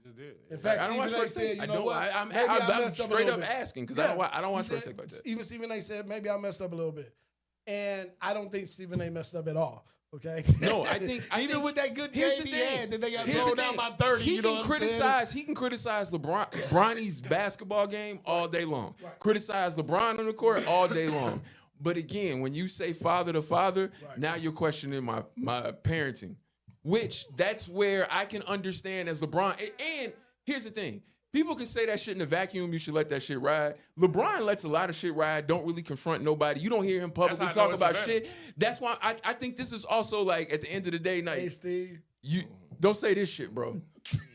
S4: just did.
S1: In fact,
S2: I don't watch
S1: Stephen A.
S2: First
S1: said,
S2: Take.
S1: you
S2: I
S1: know
S2: don't.
S1: what?
S2: I'm
S1: Maybe I
S2: I'm
S1: messed up a
S2: straight
S1: little
S2: up
S1: bit.
S2: asking because
S1: Yeah.
S2: I don't watch
S1: He
S2: First
S1: said-
S2: Take like that.
S1: Even Stephen A. said maybe I messed up a little bit, and I don't think Stephen A. messed up at all. Okay.
S2: No, I think
S1: even with that good
S2: here's
S1: game
S2: the
S1: he
S2: thing.
S1: had, that they got
S2: Here's
S1: blown
S2: the
S1: down
S2: thing.
S1: by 30.
S2: He
S1: you know
S2: can
S1: what I'm saying?
S2: criticize. He can criticize Bronny's basketball game all day long.
S1: Right.
S2: Criticize LeBron on the court all day long. But again, when you say father to father,
S1: Right.
S2: now you're questioning my parenting, which that's where I can understand as LeBron. And here's the thing. People can say that shit in a vacuum. You should let that shit ride. LeBron lets a lot of shit ride. Don't really confront nobody. You don't hear him publicly
S4: That's how I know
S2: talk
S4: it's
S2: about
S4: Savannah.
S2: shit. That's why I think this is also like at the end of the day,
S1: Hey,
S2: like
S1: Steve.
S2: you don't say this shit, bro.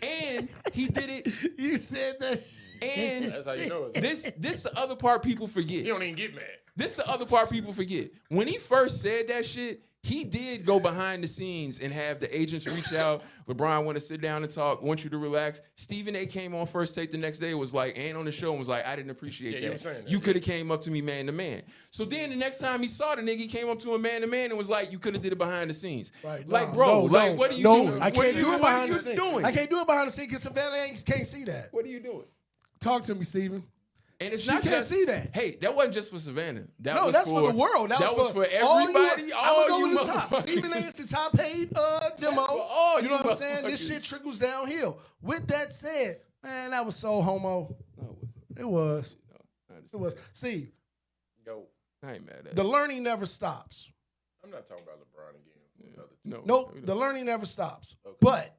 S2: And he did it.
S1: You said that.
S2: And
S4: That's how you know it's.
S2: this the other part people forget.
S4: You don't even get mad.
S2: This the other part people forget. When he first said that shit, he did go behind the scenes and have the agents reach out. LeBron want to sit down and talk, want you to relax. Stephen A. came on First Take the next day, was like, and on the show, and was like, I didn't appreciate
S4: Yeah, you were
S2: that.
S4: saying that,
S2: You
S4: yeah.
S2: could have came up to me man to man. So then the next time he saw the nigga, he came up to him man to man and was like, you could have did it behind the scenes.
S1: Right.
S2: Like,
S1: no,
S2: bro,
S1: no,
S2: like,
S1: no,
S2: what are you
S1: no,
S2: doing?
S1: I
S2: What
S1: can't
S2: are
S1: do
S2: you-
S1: it
S2: what are
S1: behind
S2: you
S1: the scenes.
S2: doing?
S1: I can't do it behind the scenes because Savannah Yankees can't see that.
S2: What are you doing?
S1: Talk to me, Steven.
S2: And it's
S1: She
S2: not
S1: can't
S2: just
S1: see that.
S2: Hey, that wasn't just for Savannah. That
S1: No,
S2: was
S1: that's for the world. That was
S2: for
S1: all
S2: everybody.
S1: You,
S2: All
S1: I'm gonna
S2: you
S1: go to the top.
S2: motherfuckers.
S1: Stephen A. is the top paid demo.
S2: for all
S1: you
S2: you
S1: know what I'm saying? This
S2: motherfuckers.
S1: shit trickles downhill. With that said, man, that was so homo.
S2: No,
S1: It was.
S2: I
S1: It
S2: understand.
S1: was. Steve,
S4: Yo,
S2: I ain't mad at
S1: the
S2: it.
S1: learning never stops.
S4: I'm not talking about LeBron again. Another
S2: No,
S1: Nope,
S2: we
S1: the
S2: don't.
S1: learning never stops.
S4: Okay.
S1: But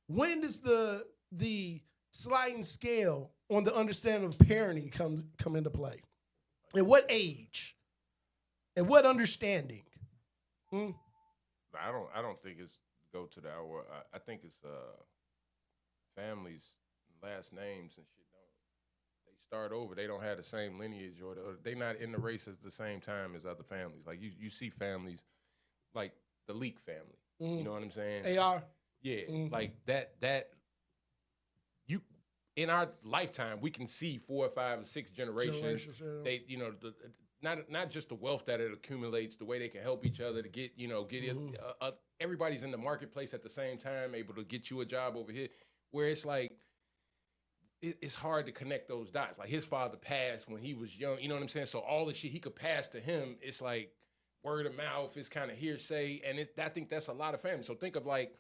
S1: when does the sliding scale on the understanding of parenting come into play? At what age? At what understanding? Hmm?
S4: I don't think it's go to the hour. I think it's families, last names and shit. They start over. They don't have the same lineage or they not in the race at the same time as other families. Like you see families like the Leak family. You know what I'm saying?
S1: AR?
S4: Yeah,
S1: Mhm.
S4: like that. You in our lifetime, we can see 4 or 5 or 6 generations. They, not just the wealth that it accumulates, the way they can help each other to get it. Everybody's in the marketplace at the same time, able to get you a job over here. Where it's like it's hard to connect those dots. Like his father passed when he was young. You know what I'm saying? So all the shit he could pass to him, it's like word of mouth. It's kind of hearsay, and I think that's a lot of families. So think of like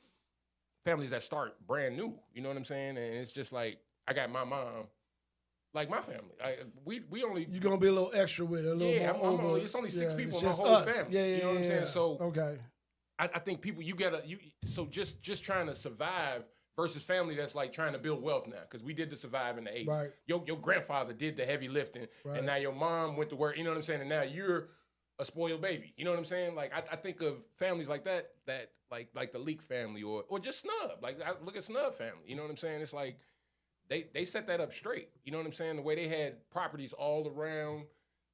S4: families that start brand new. You know what I'm saying? And it's just like I got my mom, like my family. We only
S1: You're gonna be a little extra with it, a little
S4: yeah.
S1: more
S4: I'm
S1: over.
S4: only, it's only 6 people
S1: it's
S4: in my
S1: just
S4: whole
S1: us.
S4: family.
S1: Yeah,
S4: you know what I'm saying? So
S1: okay.
S4: I think people so just trying to survive versus family that's like trying to build wealth now, because we did the survive in the 80s.
S1: Right.
S4: Your grandfather did the heavy lifting,
S1: Right.
S4: and now your mom went to work. You know what I'm saying? And now you're a spoiled baby. You know what I'm saying? Like I think of families like that like the Leak family or just Snub. Like I look at Snub family. You know what I'm saying? It's like they set that up straight. You know what I'm saying? The way they had properties all around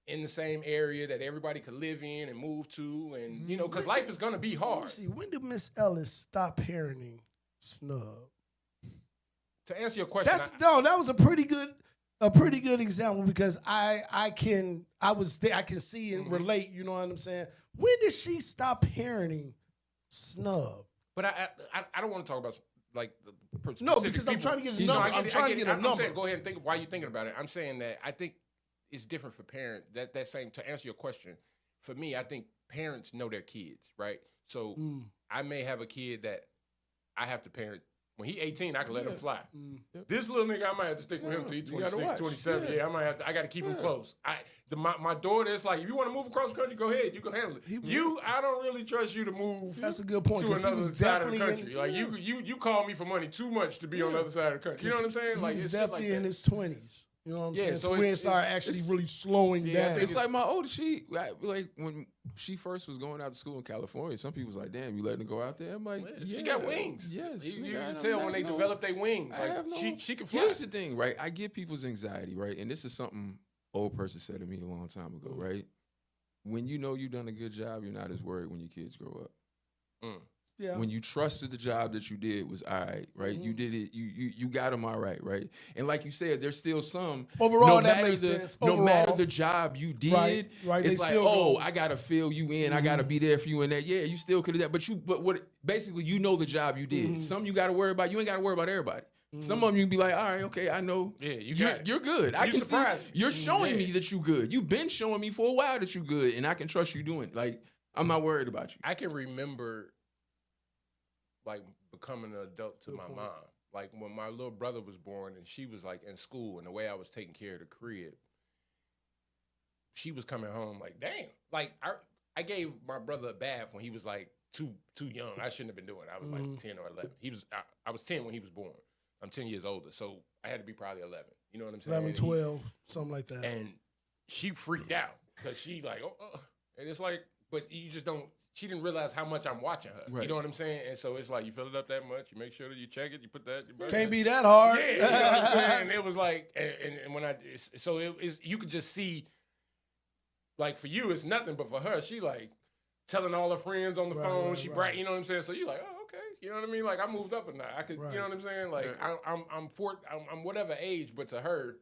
S4: in the same area that everybody could live in and move to, and you know, because life is gonna be
S1: Let me
S4: hard.
S1: see, when did Miss Ellis stop parenting Snub?
S4: To answer your question,
S1: That was a pretty good example, because I can see and relate. You know what I'm saying? When did she stop parenting Snub?
S4: but I don't want to talk about like the
S1: No,
S4: specific
S1: because I'm
S4: people.
S1: trying to get a
S4: No,
S1: number.
S4: I get
S1: I'm
S4: it,
S1: trying
S4: I
S1: to
S4: get
S1: get
S4: it.
S1: a
S4: I'm
S1: number.
S4: saying, go ahead and think. Why are you thinking about it? I'm saying that I think it's different for parents. That same, to answer your question, for me, I think parents know their kids, right? So I may have a kid that I have to parent. When he 18, I can let him fly. This little nigga, I might have to stick with him till he's 26, 27. Yeah, I got to keep him close. My daughter is like, if you want to move across the country, go ahead. You can handle it. I don't really trust you to move.
S1: That's a good point,
S4: To
S1: 'cause he
S4: another
S1: was
S4: side of the
S1: definitely
S4: country. Like you call me for money too much to be on the other side of the country. You know what I'm saying? Like
S1: He's
S4: it's shit
S1: definitely
S4: like
S1: in
S4: that.
S1: his 20s. You know what I'm
S4: Yeah,
S1: saying?
S4: so
S1: So when it started
S2: it's-
S1: actually really slowing
S4: Yeah, I
S1: down.
S4: think
S2: It's like my older like when she first was going out to school in California, some people was like, damn, you letting her go out there? I'm like, yeah.
S4: She got wings.
S2: Yes.
S4: You
S2: nigga,
S4: can
S2: I
S4: tell
S2: don't
S4: when they
S2: have no-
S4: develop their wings.
S2: I
S4: Like
S2: have no,
S4: she can fly.
S2: Here's the thing, right? I get people's anxiety, right? And this is something old person said to me a long time ago, right? When you know you've done a good job, you're not as worried when your kids grow up.
S1: Yeah.
S2: When you trusted the job that you did was all right, right? You did it, you got them all right, right? And like you said, there's still some
S1: Overall, that makes sense.
S2: No matter
S1: Overall.
S2: the job you did,
S1: Right,
S2: it's
S1: they
S2: like,
S1: still
S2: oh,
S1: go-
S2: I gotta fill you in, I gotta be there for you in that. Yeah, you still could have that, but what basically you know the job you did. Some you gotta worry about, you ain't gotta worry about everybody. Some of them you can be like, all right, okay, I know.
S4: Yeah,
S2: you're good. I can see
S4: surprised me.
S2: you're showing me that you good. You've been showing me for a while that you good, and I can trust you doing it. Like, I'm not worried about you.
S4: I can remember like becoming an adult to my mom. Like when my little brother was born and she was like in school, and the way I was taking care of the crib, she was coming home like, damn. Like I gave my brother a bath when he was like too young. I shouldn't have been doing it. I was like 10 or 11. I was 10 when he was born. I'm 10 years older, so I had to be probably 11. You know what I'm saying?
S1: 11, 12, something like that.
S4: And she freaked out because she like, and it's like, but you just don't. She didn't realize how much I'm watching her.
S2: Right.
S4: You know what I'm saying? And so it's like you fill it up that much, you make sure that you check it, you put that. You
S1: Can't be that hard.
S4: Yeah, you know what I'm saying? And it was like, and when so it is, you could just see, like for you, it's nothing, but for her, she like telling all her friends on the phone. She bright, you know what I'm saying? So you like, oh, okay, you know what I mean? Like I moved up a notch. I could, you know what I'm saying? Like I'm whatever age, but to her,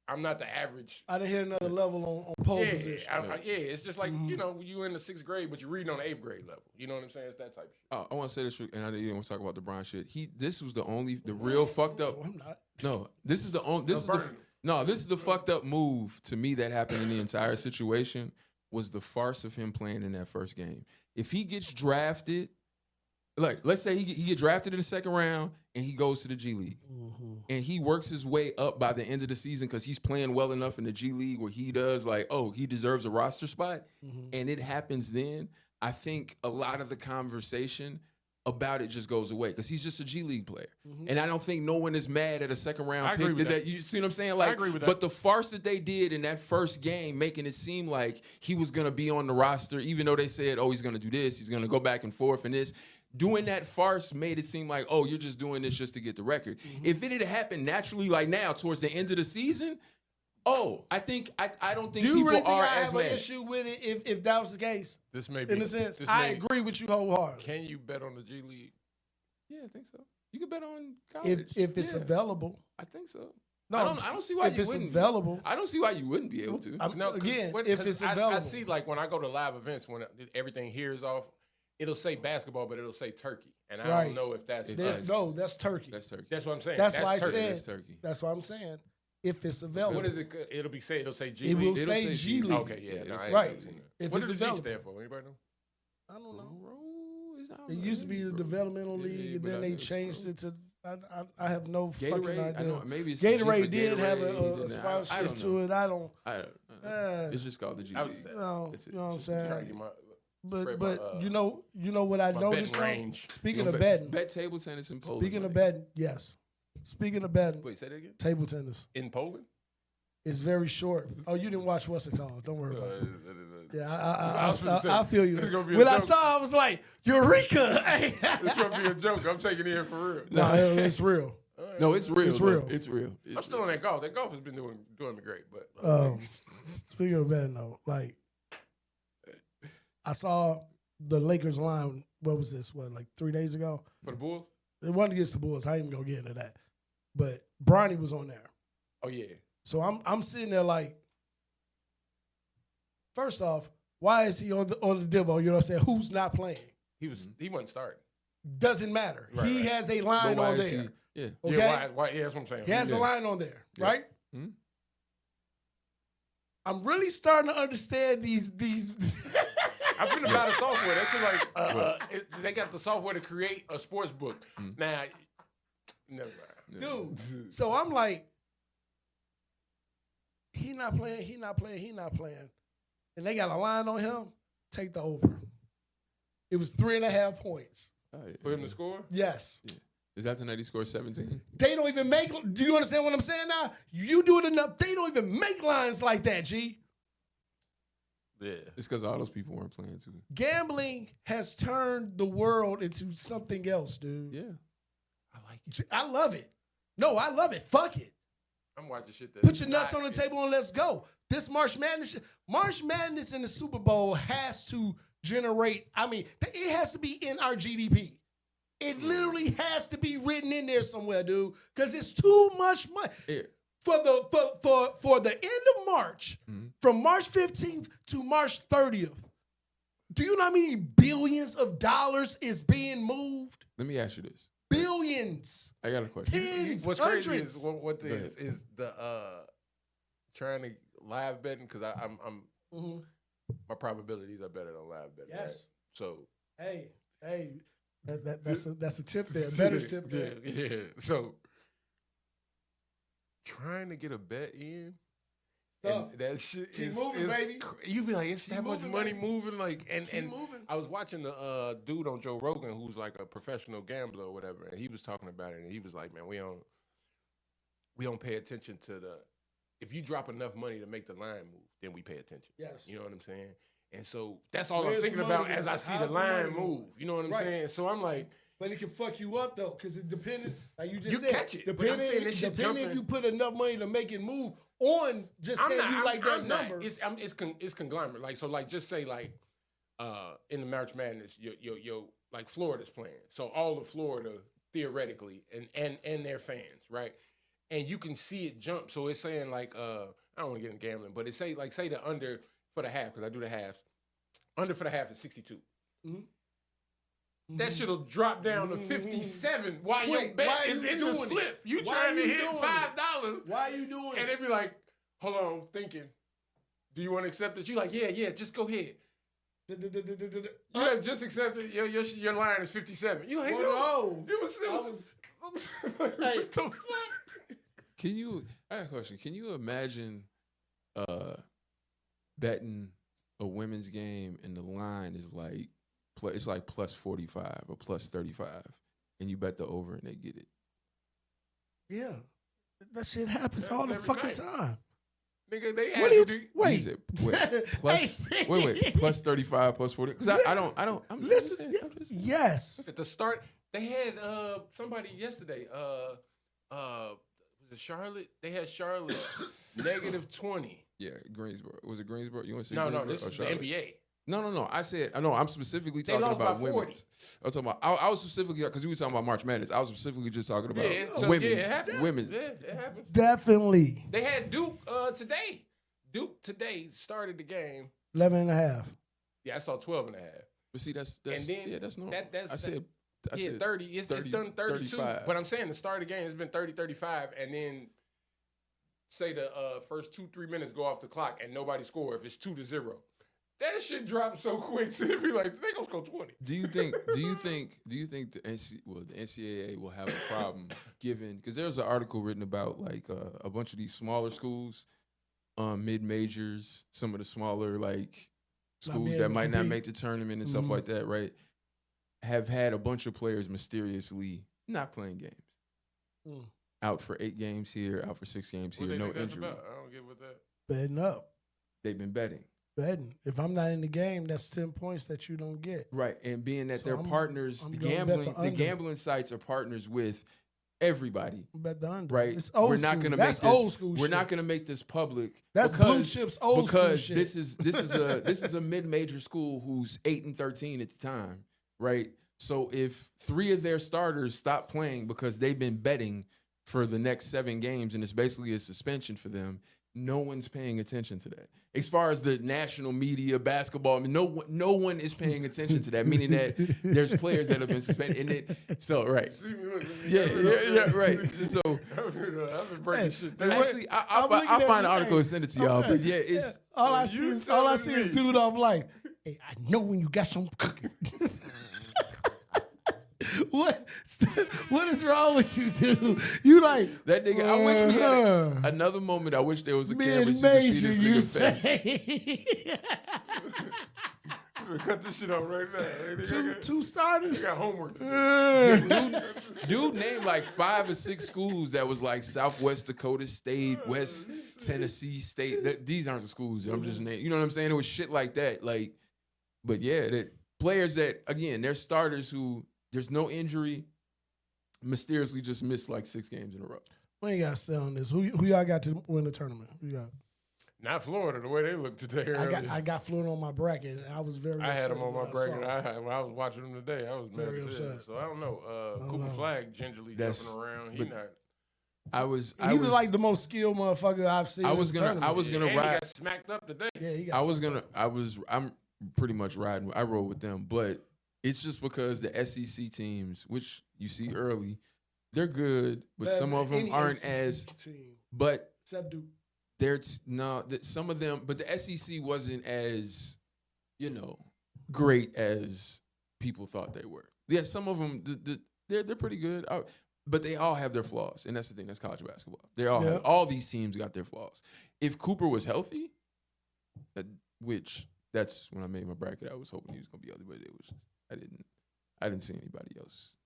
S4: I'm not the average.
S1: I didn't hit another level on pole position.
S4: It's just like, you know, you in the 6th grade, but you're reading on the 8th grade level. You know what I'm saying? It's that type of shit.
S2: I want to say this, and I didn't want to talk about the Brian shit. This was the real fucked up.
S1: No, I'm not.
S2: No, this is the fucked up move to me that happened in the entire situation was the farce of him playing in that first game. If he gets drafted, like let's say he get drafted in the 2nd round and he goes to the G League and he works his way up by the end of the season because he's playing well enough in the G League where he does like, oh, he deserves a roster spot, and it happens then, I think a lot of the conversation about it just goes away because he's just a G League player. And I don't think no one is mad at a 2nd round
S4: I agree
S2: pick
S4: with that.
S2: you see what I'm saying? Like,
S4: I agree with that.
S2: But the farce that they did in that first game, making it seem like he was going to be on the roster, even though they said, oh, he's going to do this, he's going to go back and forth and this. Doing that farce made it seem like, oh, you're just doing this just to get the record. If it had happened naturally like now towards the end of the season, I don't think
S1: Do you
S2: people
S1: really think
S2: are
S1: I
S2: as
S1: have
S2: mad.
S1: an issue with it if that was the case?
S4: This may be
S1: In a sense,
S4: this
S1: I
S4: may-
S1: agree with you wholeheartedly.
S4: Can you bet on the G League?
S2: Yeah, I think so. You can bet on college.
S1: If it's
S2: Yeah,
S1: available.
S2: I think so.
S1: No,
S2: I don't see why
S1: if
S2: you
S1: it's
S2: wouldn't.
S1: available.
S2: I don't see why you wouldn't be able to.
S1: Again,
S4: 'cause
S1: if it's available.
S4: I see like when I go to live events when everything here is off, it'll say basketball, but it'll say turkey, and I
S1: Right.
S4: don't know if that's
S1: That's turkey.
S2: That's turkey.
S4: That's what I'm saying.
S1: That's why I
S4: turkey.
S1: said.
S2: That's turkey.
S1: That's what I'm saying. If it's available.
S4: What is it? It'll say G
S1: It
S4: League.
S1: will
S2: It'll
S1: say
S2: say
S1: G
S2: G
S1: League.
S2: League.
S4: Okay, yeah,
S2: Yeah,
S4: no, I
S2: it's
S4: ain't
S1: right.
S4: never seen that.
S1: If
S4: What
S1: it's
S4: does the G
S1: available.
S4: stand for? Anybody know?
S1: I don't know.
S2: Bro,
S1: It used to be the developmental league, and then they changed it to I have no fucking
S2: Gatorade. I
S1: idea.
S2: know maybe it's legit for
S1: Gatorade did have
S2: Gatorade,
S1: a
S2: and
S1: sponsorship
S2: I
S1: to it. I don't.
S2: It's just called the G
S4: I was
S2: League.
S1: No,
S2: It's
S1: you know what I'm
S2: just
S4: Trying to
S1: saying.
S4: get my
S1: But
S4: spread
S1: you know what I
S4: my
S1: noticed.
S4: betting
S1: Though?
S4: range.
S1: Speaking
S2: You
S1: of
S2: know,
S1: betting,
S2: bet table tennis in Poland.
S1: speaking of
S2: like,
S1: betting, yes. Speaking of betting,
S4: Wait, say that again.
S1: table tennis
S4: In Poland?
S1: is very short. Oh, you didn't watch what's it called? Don't worry about it. Yeah,
S4: I was finna
S1: I
S4: say,
S1: feel you.
S4: this is gonna be a
S1: When I
S4: joke.
S1: saw, it, I was like, Eureka! Hey.
S4: It's gonna be a joke. I'm taking it in for real.
S1: No, it's real.
S2: No, it's real.
S1: It's
S2: though.
S1: real.
S2: It's real. It's
S4: I'm still
S2: real.
S4: on that golf. That golf has been doing me great, but
S1: Speaking of betting, though, like I saw the Lakers line. What was this? What, like 3 days ago?
S4: for the Bulls.
S1: It wasn't against the Bulls. I ain't even gonna get into that. But Bronny was on there,
S4: Oh yeah.
S1: so I'm sitting there like, first off, why is he on the Divo? You know what I'm saying? Who's not playing?
S4: He wasn't starting.
S1: Doesn't matter.
S4: Right,
S1: He
S4: right.
S1: has a
S2: But
S1: line
S2: why
S1: on
S2: is he?
S1: there.
S2: Yeah.
S1: Okay,
S4: Yeah, why? Yeah, that's what I'm saying.
S1: he has a
S2: Yeah.
S1: line on there,
S2: Yeah.
S1: right?
S2: Hmm?
S1: I'm really starting to understand these.
S4: I've been about the software. That's like they got the software to create a sports book. Now, never mind.
S1: Dude. So I'm like, he not playing. And they got a line on him, take the over. It was 3.5 points.
S2: Oh, yeah.
S4: For him to score?
S1: Yes.
S2: Is that the night he scored 17?
S1: They don't even make, do you understand what I'm saying now? You do it enough, they don't even make lines like that, G.
S4: Yeah.
S2: It's because all those people weren't playing too.
S1: Gambling has turned the world into something else, dude.
S2: Yeah.
S4: I like it.
S1: I love it. No, I love it. Fuck it.
S4: I'm watching shit that
S1: Put your nuts on the table and let's go. This March Madness in the Super Bowl has to generate, it has to be in our GDP. It literally has to be written in there somewhere, dude, because it's too much money.
S2: Yeah.
S1: For the end of March, from March 15th to March 30th, do you know how many billions of dollars is being moved?
S2: Let me ask you this.
S1: Billions.
S2: I got a question.
S1: Tens,
S4: What's
S1: hundreds.
S4: crazy is what
S2: Go ahead.
S4: is the trying to live betting because I'm my probabilities are better than live betting. Right?
S1: Yes.
S4: So
S1: Hey, that's a tip there. Better tip there.
S4: Yeah. So trying to get a bet in.
S1: Stuff.
S4: And that shit
S1: Keep
S4: is,
S1: moving, baby.
S4: You be like, it's
S1: Keep
S4: that much
S1: moving,
S4: money
S1: baby.
S4: moving, like, and
S1: Keep moving.
S4: I was watching the dude on Joe Rogan who's like a professional gambler or whatever, and he was talking about it, and he was like, man, we don't pay attention to if you drop enough money to make the line move, then we pay attention.
S1: Yes.
S4: You know what I'm saying? And so that's all
S1: Where's
S4: I'm thinking
S1: the money
S4: about as
S1: going?
S4: I see
S1: How's
S4: the
S1: the money
S4: line
S1: going?
S4: move. You know what I'm
S1: Right.
S4: saying? So I'm like,
S1: But it can fuck you up though, because it depending, like you just
S4: You
S1: said,
S4: catch it, but I'm saying this shit
S1: depending if
S4: jumping-
S1: you put enough money to make it move on just saying you like that number.
S4: It's conglomerate. Like so, like just say like in the March Madness, your like Florida's playing. So all of Florida theoretically and their fans, right? And you can see it jump. So it's saying like I don't want to get in gambling, but it say the under for the half because I do the halves. Under for the half is 62. That shit'll drop down to 57 while your
S1: Quick,
S4: bet
S1: why
S4: is
S1: you
S4: in the
S1: doing
S4: slip.
S1: it?
S4: You
S1: Why
S4: trying to
S1: you
S4: hit
S1: doing it?
S4: $5.
S1: Why are you doing
S4: And
S1: it?
S4: they be like, hold on, thinking, do you want to accept it? You like, yeah, just go ahead. You have just accepted your line is 57. You like,
S1: Well,
S4: no.
S1: no.
S4: It was what the fuck?
S2: I got a question. Can you imagine betting a women's game and the line is like, it's like plus 45 or plus 35, and you bet the over and they get it?
S1: Yeah. That shit happens
S4: Happens
S1: all the
S4: every
S1: fucking
S4: night.
S1: time.
S4: Nigga, they
S1: What do you,
S4: ask you,
S1: wait.
S2: Is it, plus,
S1: Hey,
S2: wait, plus 35, plus 40? Because I don't, I'm
S1: Listen,
S2: just saying.
S1: yes.
S4: at the start, they had somebody yesterday, was it Charlotte? They had Charlotte negative 20.
S2: Yeah, Greensboro. Was it Greensboro? You want to say
S4: No,
S2: Greensboro
S4: this
S2: or
S4: is the
S2: Charlotte?
S4: NBA.
S2: No. I said, I'm specifically
S4: They
S2: talking
S4: lost
S2: about
S4: by 40.
S2: women's. I'm talking about, I was specifically, because we were talking about March Madness. I was specifically just talking about
S4: Yeah, so
S2: women's.
S4: yeah, it happens.
S2: Women's.
S4: Yeah, it happens.
S1: Definitely.
S4: They had Duke today. Duke today started the game.
S1: 11 and a half.
S4: Yeah, I saw 12 and a half.
S2: But see, that's
S4: And then
S2: yeah, that's normal.
S4: that's
S2: I said
S4: 30. It's
S2: 30,
S4: done 32.
S2: 35.
S4: But I'm saying the start of the game has been 30, 35, and then say the first 2-3 minutes go off the clock and nobody score if it's 2-0. That shit dropped so quick to be like they gonna score 20.
S2: Do you think the NCAA will have a problem given, because there's an article written about like a bunch of these smaller schools, mid-majors, some of the smaller like schools that might not make the tournament and stuff like that, right? Have had a bunch of players mysteriously not playing games. Out for 8 games here, out for 6 games here, no injury.
S4: I don't get what that.
S1: Betting up.
S2: They've been betting.
S1: If I'm not in the game, that's 10 points that you don't get.
S2: Right, and being that they're partners, the gambling sites are partners with everybody.
S1: Bet the under.
S2: Right,
S1: it's old
S2: we're not
S1: school.
S2: going to
S1: That's
S2: make this.
S1: old school.
S2: We're not going to make this public.
S1: That's blue chips old school
S2: because
S1: shit.
S2: this is a mid-major school who's 8-13 at the time, right? So if 3 of their starters stop playing because they've been betting for the next 7 games, and it's basically a suspension for them, no one's paying attention to that. As far as the national media, basketball, I mean, no one is paying attention to that, meaning that there's players that have been suspended. Right. Yeah, right. So
S4: I've been breaking shit down.
S2: actually, I'll find an article and send it to y'all. But yeah, it's
S1: all I see is dude off like, hey, I know when you got some cooking. What is wrong with you, dude? You like
S2: that nigga? I wish we had another moment. I wish there was a camera so you could see this nigga face.
S4: Cut this shit off right now.
S1: Two starters.
S4: You got homework.
S2: Dude named like 5 or 6 schools that was like Southwest Dakota State, West Tennessee State. These aren't the schools I'm just naming. You know what I'm saying? It was shit like that. Like, but yeah, that players that again, they're starters who. There's no injury. Mysteriously just missed like 6 games in a row.
S1: We ain't got to stay on this. Who y'all got to win the tournament? Who you got?
S4: Not Florida, the way they look today.
S1: I got Florida on my bracket, and I was very upset.
S4: I had them on my bracket. When I was watching them today, I was mad as shit. So I don't know. Cooper Flag gingerly jumping around. He not.
S2: I was
S1: like the most skilled motherfucker I've seen. I was gonna
S4: ride.
S1: He
S4: got smacked up today.
S1: Yeah,
S2: I'm pretty much riding. I roll with them, but. It's just because the SEC teams, which you see early, they're good, but some of them aren't SEC as. Team. But
S1: except Duke.
S2: Some of them, but the SEC wasn't as, great as people thought they were. Yeah, some of them, they're pretty good, but they all have their flaws, and that's the thing. That's college basketball. They all have, all these teams got their flaws. If Cooper was healthy, which that's when I made my bracket, I was hoping he was gonna be healthy, but it was. I didn't see anybody else.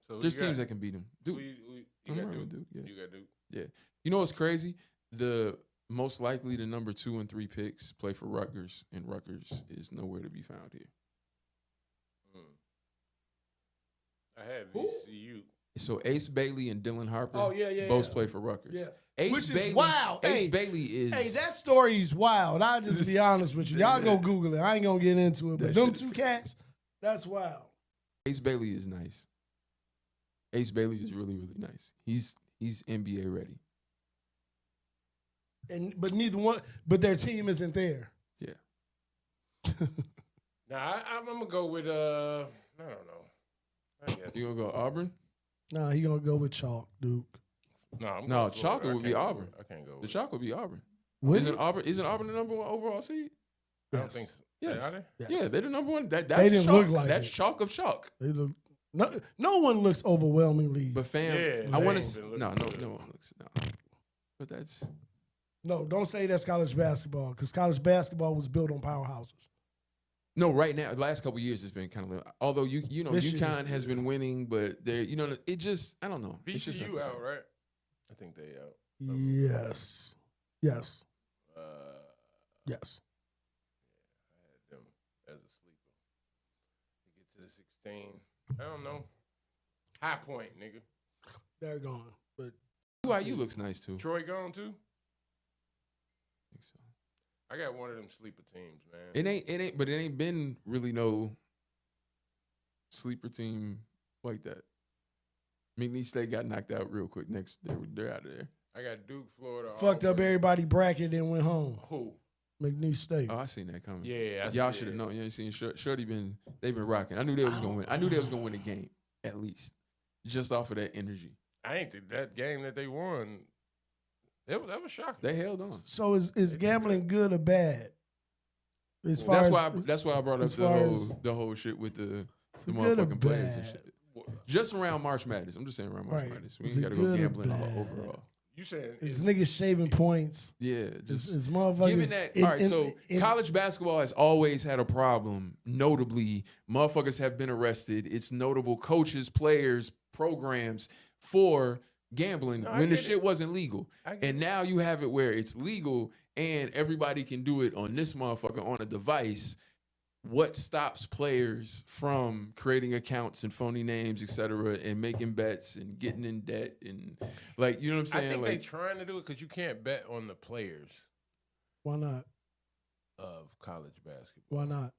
S2: So there's teams that can beat him. Duke.
S4: You got Duke.
S2: Yeah.
S4: You got Duke.
S2: Yeah. You know what's crazy? The most likely the number 2 and 3 picks play for Rutgers, and Rutgers is nowhere to be found here.
S4: I have VCU.
S2: So Ace Bailey and Dylan Harper both play for Rutgers.
S1: Yeah.
S2: Which
S1: is wild.
S2: Ace Bailey is...
S1: Hey, that story's wild. I'll just be honest with you. Y'all go Google it. I ain't going to get into it. But them 2 cats... That's wild. Ace
S2: Bailey is nice. Ace Bailey is really, really nice. He's NBA ready.
S1: But their team isn't there.
S2: Yeah.
S4: Now I'm gonna go with I don't know. I guess.
S2: You gonna go Auburn?
S1: Nah, he gonna go with Chalk, Duke.
S2: No, Chalk would be Auburn.
S4: I can't go.
S2: The Chalk would be Auburn.
S1: Isn't
S2: Auburn the number 1 overall seed?
S4: I don't think so.
S2: Yes.
S4: Are they?
S1: Yes.
S2: Yeah, they're the number 1. That's
S1: they didn't
S2: chalk.
S1: look like
S2: that's
S1: it.
S2: chalk of chalk.
S1: They look no one looks overwhelmingly.
S2: But fam, I want to no one looks But that's
S1: no. Don't say that's college basketball because college basketball was built on powerhouses.
S2: No, right now, the last couple of years it's been kind of. Although UConn has been winning, but they it just I don't know.
S4: VCU out, right? I think they out.
S1: Yes. Yes. Yes.
S4: As a sleeper. To get to the 16. I don't know. High Point, nigga.
S1: They're gone. But
S2: BYU looks nice too.
S4: Troy gone too?
S2: I think so.
S4: I got one of them sleeper teams, man.
S2: It ain't been really no sleeper team like that. McNeese State got knocked out real quick. Next, they're out of there.
S4: I got Duke, Florida.
S1: Fucked up everybody bracket and went home.
S4: Who?
S1: McNeese State.
S2: Oh, I seen that coming.
S4: Yeah,
S2: y'all should have known. You ain't seen Shorty they've been rocking. I knew they was gonna win. I knew they was gonna win a game at least, just off of that energy.
S4: I ain't think that game that they won. That was shocking.
S2: They held on.
S1: So is gambling good or bad? As far
S2: That's why I brought up
S1: as far as-
S2: the whole shit with the
S1: good or
S2: motherfucking players and
S1: bad?
S2: shit. Just around March Madness. I'm just saying around March
S1: Right.
S2: Madness. We
S1: Is
S2: ain't
S1: it
S2: got to go
S1: good or
S2: gambling
S1: bad?
S2: overall.
S4: You saying
S1: is niggas shaving points?
S2: Yeah, just
S1: Is motherfuckers.
S2: given that. All right, so college basketball has always had a problem. Notably, motherfuckers have been arrested. It's notable coaches, players, programs for gambling
S4: No, I
S2: when the
S4: get
S2: shit
S4: it.
S2: wasn't legal.
S4: I get
S2: And now you have it where it's legal and everybody can do it on this motherfucker on a device. What stops players from creating accounts and phony names, et cetera, and making bets and getting in debt and like, you know what I'm
S4: I
S2: saying?
S4: think
S2: Like,
S4: they trying to do it because you can't bet on the players
S1: Why not?
S4: of college basketball.
S1: Why not?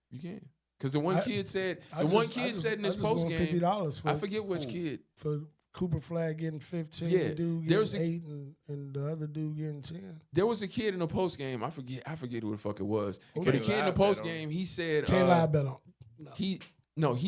S2: you can't. Because the one kid said,
S1: I
S2: one
S1: just-
S2: kid said in his
S1: I just
S2: post
S1: want
S2: game,
S1: $50 for
S2: I forget which kid.
S1: for Cooper Flag getting 15,
S2: Yeah,
S1: the dude
S2: there's
S1: getting 8, and the other dude getting 10.
S2: There was a kid in the post game. I forget who the fuck it was.
S1: Okay.
S2: But the kid in the
S4: Can't lie
S2: post
S4: bet on.
S2: game, he said,
S1: Can't lie, bet on.
S2: he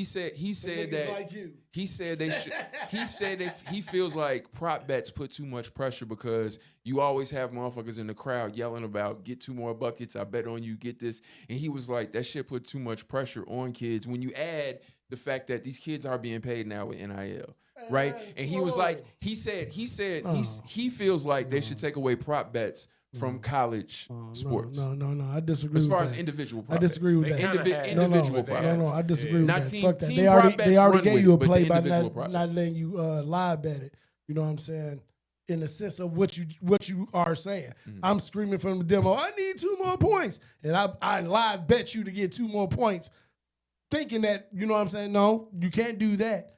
S2: said that
S1: like you.
S2: he said they should. He said that he feels like prop bets put too much pressure because you always have motherfuckers in the crowd yelling about get 2 more buckets. I bet on you. Get this. And he was like, that shit put too much pressure on kids. When you add the fact that these kids are being paid now with NIL, right? And he was like, he said he feels like they should take away prop bets from college sports.
S1: No. I disagree.
S2: As
S1: with
S2: far
S1: that.
S2: as individual prop
S1: I disagree with
S4: They
S1: that.
S4: kinda had-
S2: Individual
S4: No,
S2: prop
S1: No,
S2: bets.
S1: no, I disagree with
S2: Not
S1: that.
S2: team-
S1: Fuck that.
S2: team
S1: They
S2: prop
S1: already
S2: bets run
S1: gave
S2: with
S1: you
S2: it,
S1: a
S2: but the
S1: play by
S2: individual prop
S1: not
S2: bets.
S1: letting you live bet it. You know what I'm saying? In the sense of what you are saying. I'm screaming from the demo, I need 2 more points. And I live bet you to get 2 more points. Thinking that, you know what I'm saying? No, you can't do that.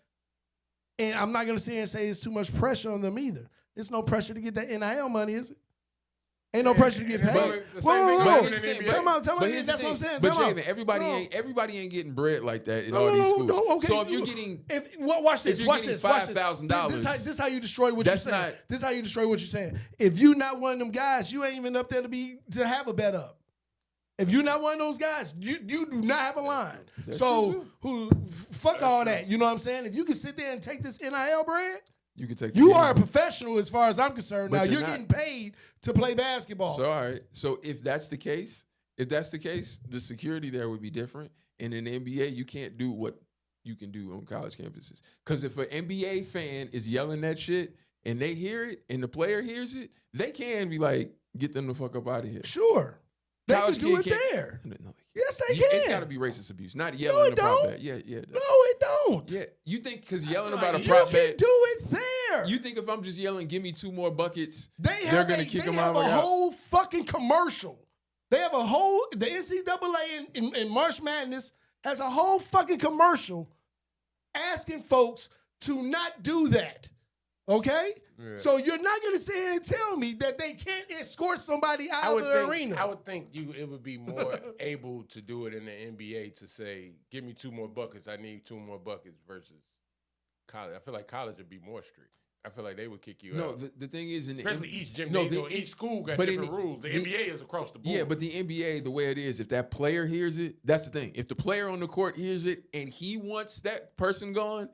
S1: And I'm not gonna sit here and say it's too much pressure on them either. There's no pressure to get that NIL money, is it? Ain't no pressure to get
S4: and
S1: paid.
S4: it's the same thing
S2: But
S4: happening
S2: here's the
S4: in
S2: thing,
S4: the
S1: Come
S4: NBA.
S1: on, tell
S2: But
S1: me.
S2: here's
S1: That's
S2: the
S1: what I'm
S2: thing.
S1: saying.
S2: But
S1: Come on.
S2: Javen, everybody ain't getting bread like that in all
S1: No,
S2: these
S1: no,
S2: schools.
S1: no, okay.
S2: So if you're getting
S1: Watch this.
S2: if you're
S1: Watch
S2: getting
S1: this. Watch this.
S2: $5,000,
S1: This is how you destroy what
S2: that's
S1: you're saying.
S2: not-
S1: This is how you destroy what you're saying. If you not one of them guys, you ain't even up there to have a bet up. If you're not one of those guys, you do not have a line.
S2: That's
S1: So
S2: true,
S1: fuck all that. You know what I'm saying? If you can sit there and take this NIL bread,
S2: you can take
S1: you
S2: the
S1: are a professional as far as I'm concerned.
S2: But
S1: Now
S2: you're
S1: you're
S2: not.
S1: getting paid to play basketball.
S2: So all right. So if that's the case, the security there would be different. And in the NBA, you can't do what you can do on college campuses. Because if an NBA fan is yelling that shit and they hear it and the player hears it, they can be like, get them the fuck up out of here.
S1: Sure. They
S2: College
S1: can do
S2: kid
S1: it
S2: can't-
S1: there.
S2: No, they can't.
S1: Yes, they
S2: It's got
S1: can.
S2: to be racist abuse, not yelling
S1: it
S2: the prop
S1: don't.
S2: bet. Yeah, it does.
S1: No, it don't.
S2: Yeah, you think because yelling about a
S1: You
S2: prop
S1: can
S2: bet,
S1: do it there.
S2: you think if I'm just yelling, give me 2 more buckets,
S1: They're
S2: they're gonna kick them out?
S1: They have a whole fucking commercial. They have a whole, the NCAA in March Madness has a whole fucking commercial asking folks to not do that. Okay?
S4: Yeah.
S1: So you're not going to sit here and tell me that they can't escort somebody out of the arena.
S4: I would think it would be more able to do it in the NBA to say, give me 2 more buckets. I need 2 more buckets versus college. I feel like college would be more strict. I feel like they would kick you
S2: No,
S4: out.
S2: the thing is, in the
S4: Especially each gymnasium, each school got different rules. The NBA is across the board.
S2: Yeah, but the NBA, the way it is, if that player hears it, that's the thing. If the player on the court hears it and he wants that person gone,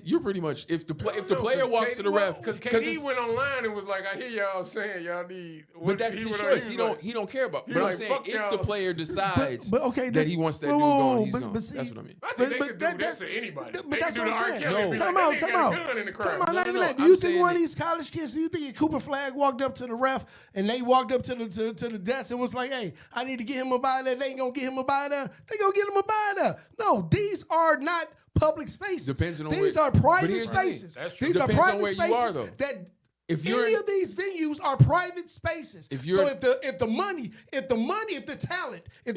S2: you're pretty much if the player walks to the ref
S4: because KD went online and was like, I hear y'all saying y'all need.
S2: But that's his choice. He don't care about. But I'm saying if the player decides
S1: But okay,
S2: that he wants that dude gone, he's gone.
S1: but see,
S2: That's what I mean.
S4: I think they
S1: But
S4: could do that to anybody.
S1: But
S4: They
S1: that's
S4: could do
S1: what
S4: the
S1: I'm
S4: R.
S1: saying.
S4: Kelly and be
S1: Time
S4: like,
S1: out,
S4: that
S1: time
S4: nigga got
S1: out.
S4: a gun in the crowd.
S1: Time out, not
S2: No,
S1: even
S2: no,
S1: that. Do
S2: I'm
S1: you think
S2: saying
S1: one of
S2: that-
S1: these college kids, do you think if Cooper Flag walked up to the ref and they walked up to the desk and was like, hey, I need to get him a buy there, they ain't gonna get him a buy there, they gonna get him a buy there. No, these are not public spaces.
S2: Depends on
S1: these
S2: where-
S1: are
S2: but
S1: private
S2: here's the thing.
S1: spaces.
S4: That's true.
S1: These are
S2: Depends on
S1: private
S2: where you are,
S1: spaces
S2: though.
S1: that
S2: If you're
S1: any
S2: in-
S1: of these venues are private spaces.
S2: If
S1: So
S2: you're-
S1: if the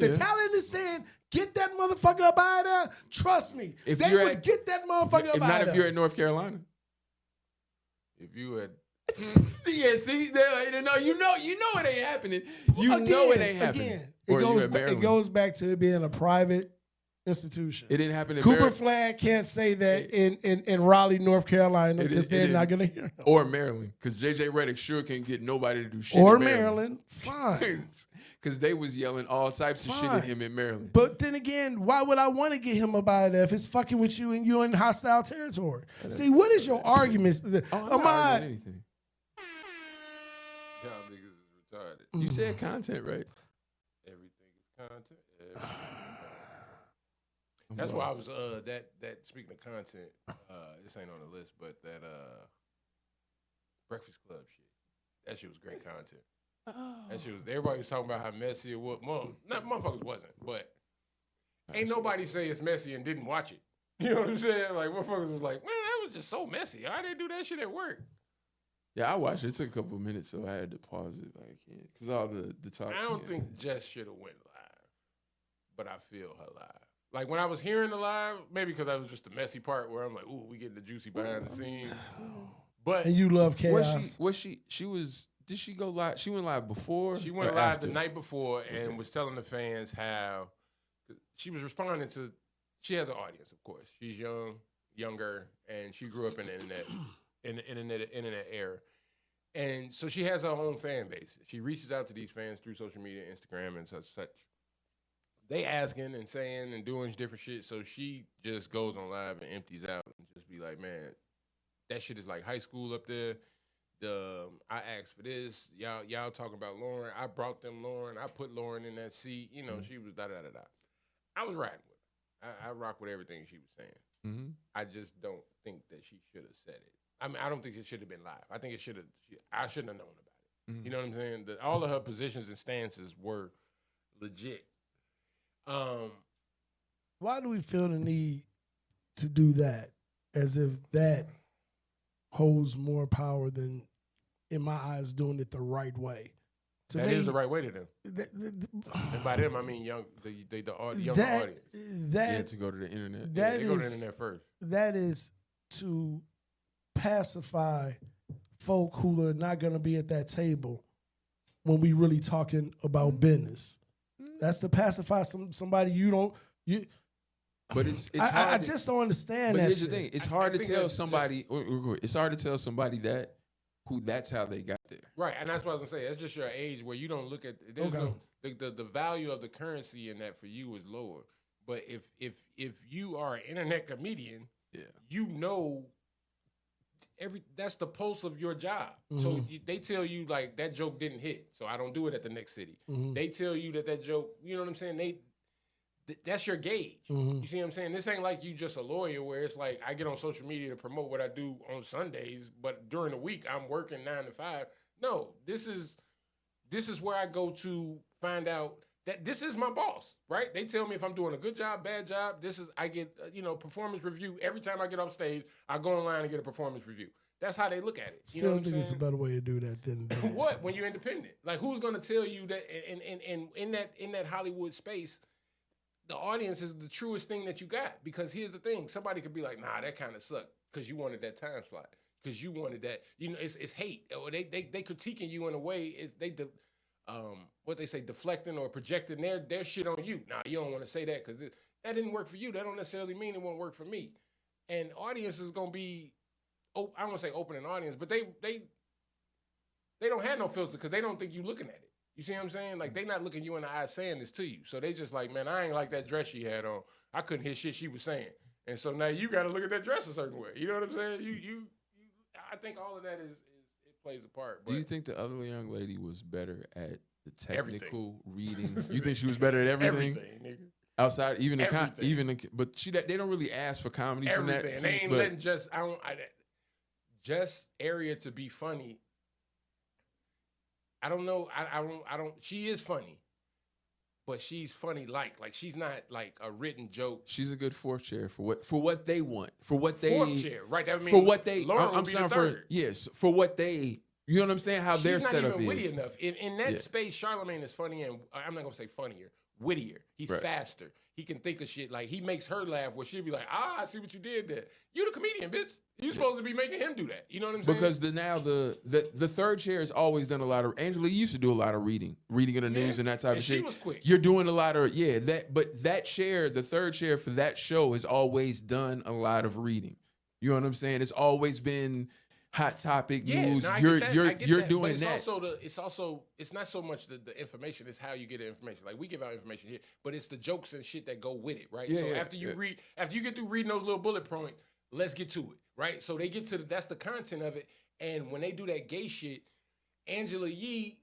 S1: talent is saying, get that motherfucker up out of there, trust me,
S2: If
S1: they
S2: you're
S1: would
S2: at-
S1: get that motherfucker
S2: If
S1: up
S2: not,
S1: out
S2: if
S1: of
S2: you're
S1: there.
S2: at North Carolina.
S4: If you had.
S2: Yeah, see, no, you know it ain't happening. You know it ain't happening.
S1: Again,
S2: Or you at
S1: it
S2: Maryland.
S1: goes back to it being a private institution.
S2: It didn't happen in
S1: Cooper
S2: Maryland
S1: Flag can't say that in Raleigh, North Carolina,
S2: It
S1: because
S2: is-
S1: they're
S2: it
S1: not
S2: is.
S1: going to hear him.
S2: or Maryland, because JJ Redick sure can't get nobody to do shit.
S1: Or
S2: in
S1: Maryland, fine.
S2: Because they was yelling all types of shit
S1: Fine.
S2: at him in Maryland.
S1: But then again, why would I want to get him up out of there if it's fucking with you and you're in hostile territory? See, what is your argument?
S2: I'm not arguing anything.
S4: Y'all niggas is retarded.
S2: You said content, right?
S4: Everything is Content. That's why I was that speaking of content, this ain't on the list, but that Breakfast Club shit. That shit was great content. That shit was everybody was talking about how messy it was. Not motherfuckers wasn't, but ain't nobody say it's messy and didn't watch it. You know what I'm saying? Like motherfuckers was like, man, that was just so messy. How they do that shit at work?
S5: Yeah, I watched it. It took a couple of minutes, so I had to pause it. Like, because all the talk.
S4: I don't think Jess should have went live, but I feel her live. Like when I was hearing the live, maybe because that was just the messy part where I'm like, ooh, we getting the juicy behind the scenes. But
S1: And you love chaos.
S5: Did she go live? She went live before?
S4: She went
S5: or
S4: live
S5: after?
S4: the night before and was telling the fans how she was responding to. She has an audience, of course. She's younger, and she grew up in the internet era. And so she has her own fan base. She reaches out to these fans through social media, Instagram, and such. They asking and saying and doing different shit. So she just goes on live and empties out and just be like, man, that shit is like high school up there. I asked for this. Y'all talking about Lauren. I brought them Lauren. I put Lauren in that seat. You know, she was da-da-da-da. I was riding with her. I rock with everything she was saying.
S5: Mm-hmm.
S4: I just don't think that she should have said it. I mean, I don't think it should have been live. I think it should have. I shouldn't have known about it.
S5: Mm-hmm.
S4: You know what I'm saying? All of her positions and stances were legit.
S1: Why do we feel the need to do that? As if that holds more power than, in my eyes, doing it the right way. To
S4: That
S1: me,
S4: is the right way to them. And by them, I mean younger audience.
S5: To go to the internet.
S1: That
S4: They go to the
S1: is-
S4: internet first.
S1: That is to pacify folk who are not going to be at that table when we really talking about business. That's to pacify somebody you.
S5: But it's
S1: I
S5: hard.
S1: just don't understand
S5: But
S1: that
S5: here's
S1: shit.
S5: the thing: it's hard to
S4: think
S5: tell
S4: that's
S5: somebody. It's hard to tell somebody that's how they got there.
S4: Right, and that's what I was gonna say. That's just your age where you don't look at. There's
S1: Okay.
S4: the value of the currency in that for you is lower. But if you are an internet comedian,
S5: Yeah.
S4: you know that's the pulse of your job. So they tell you like that joke didn't hit, so I don't do it at the next city. They tell you that joke, you know what I'm saying? That's your gauge. You see what I'm saying? This ain't like you just a lawyer where it's like I get on social media to promote what I do on Sundays, but during the week I'm working 9 to 5. No, this is where I go to find out that this is my boss, right? They tell me if I'm doing a good job, bad job. I get performance review every time I get off stage. I go online and get a performance review. That's how they look at it. You know
S1: Still
S4: what I'm
S1: think it's a
S4: saying?
S1: better way to do that than
S4: What when you're independent? Like who's gonna tell you that? And in that Hollywood space, the audience is the truest thing that you got. Because here's the thing: somebody could be like, "Nah, that kind of sucked," because you wanted that time slot, because you wanted that. You know, it's hate, or they critiquing you in a way. Is what they say, deflecting or projecting their shit on you. Nah, you don't want to say that because that didn't work for you. That don't necessarily mean it won't work for me. And audience is gonna be, I don't want to say open an audience, but they don't have no filter because they don't think you looking at it. You see what I'm saying? Like they not looking you in the eye saying this to you. So they just like, man, I ain't like that dress she had on. I couldn't hear shit she was saying. And so now you got to look at that dress a certain way. You know what I'm saying? You I think all of that it plays a part. But
S5: Do you think the other young lady was better at the technical
S4: Everything.
S5: reading? You think she was better at everything?
S4: everything, nigga.
S5: Outside, even
S4: Everything.
S5: but they don't really ask for comedy from
S4: Everything.
S5: that.
S4: And they ain't
S5: but
S4: letting just area to be funny. I don't know. I don't. She is funny, but she's funny like she's not like a written joke.
S5: she's a good fourth chair for what they want, for what they
S4: Fourth chair, right? That mean
S5: for what they.
S4: Lauren
S5: I'm
S4: would be
S5: saying
S4: the
S5: for
S4: third.
S5: yes, for what they. You know what I'm saying? How their
S4: She's not
S5: setup
S4: even witty
S5: is.
S4: enough. In that
S5: Yeah.
S4: space, Charlamagne is funny, and I'm not gonna say funnier, wittier. He's
S5: Right.
S4: faster. He can think of shit. Like he makes her laugh, where she'll be like, I see what you did there. You the comedian, bitch. You supposed to be making him do that. You know what I'm saying?
S5: Because the third chair has always done a lot of. Angela used to do a lot of reading in the news and that type
S4: And
S5: of
S4: she
S5: shit.
S4: was quick.
S5: You're doing a lot of but that chair, the third chair for that show, has always done a lot of reading. You know what I'm saying? It's always been hot topic news.
S4: no, I
S5: You're
S4: get that.
S5: you're
S4: I get
S5: you're
S4: that.
S5: doing
S4: but
S5: that.
S4: it's not so much the information, it's how you get the information. Like we give out information here, but it's the jokes and shit that go with it, right?
S5: Yeah,
S4: so
S5: yeah,
S4: after you get through reading those little bullet points, let's get to it, right? So they get to that's the content of it. And when they do that gay shit, Angela Yee,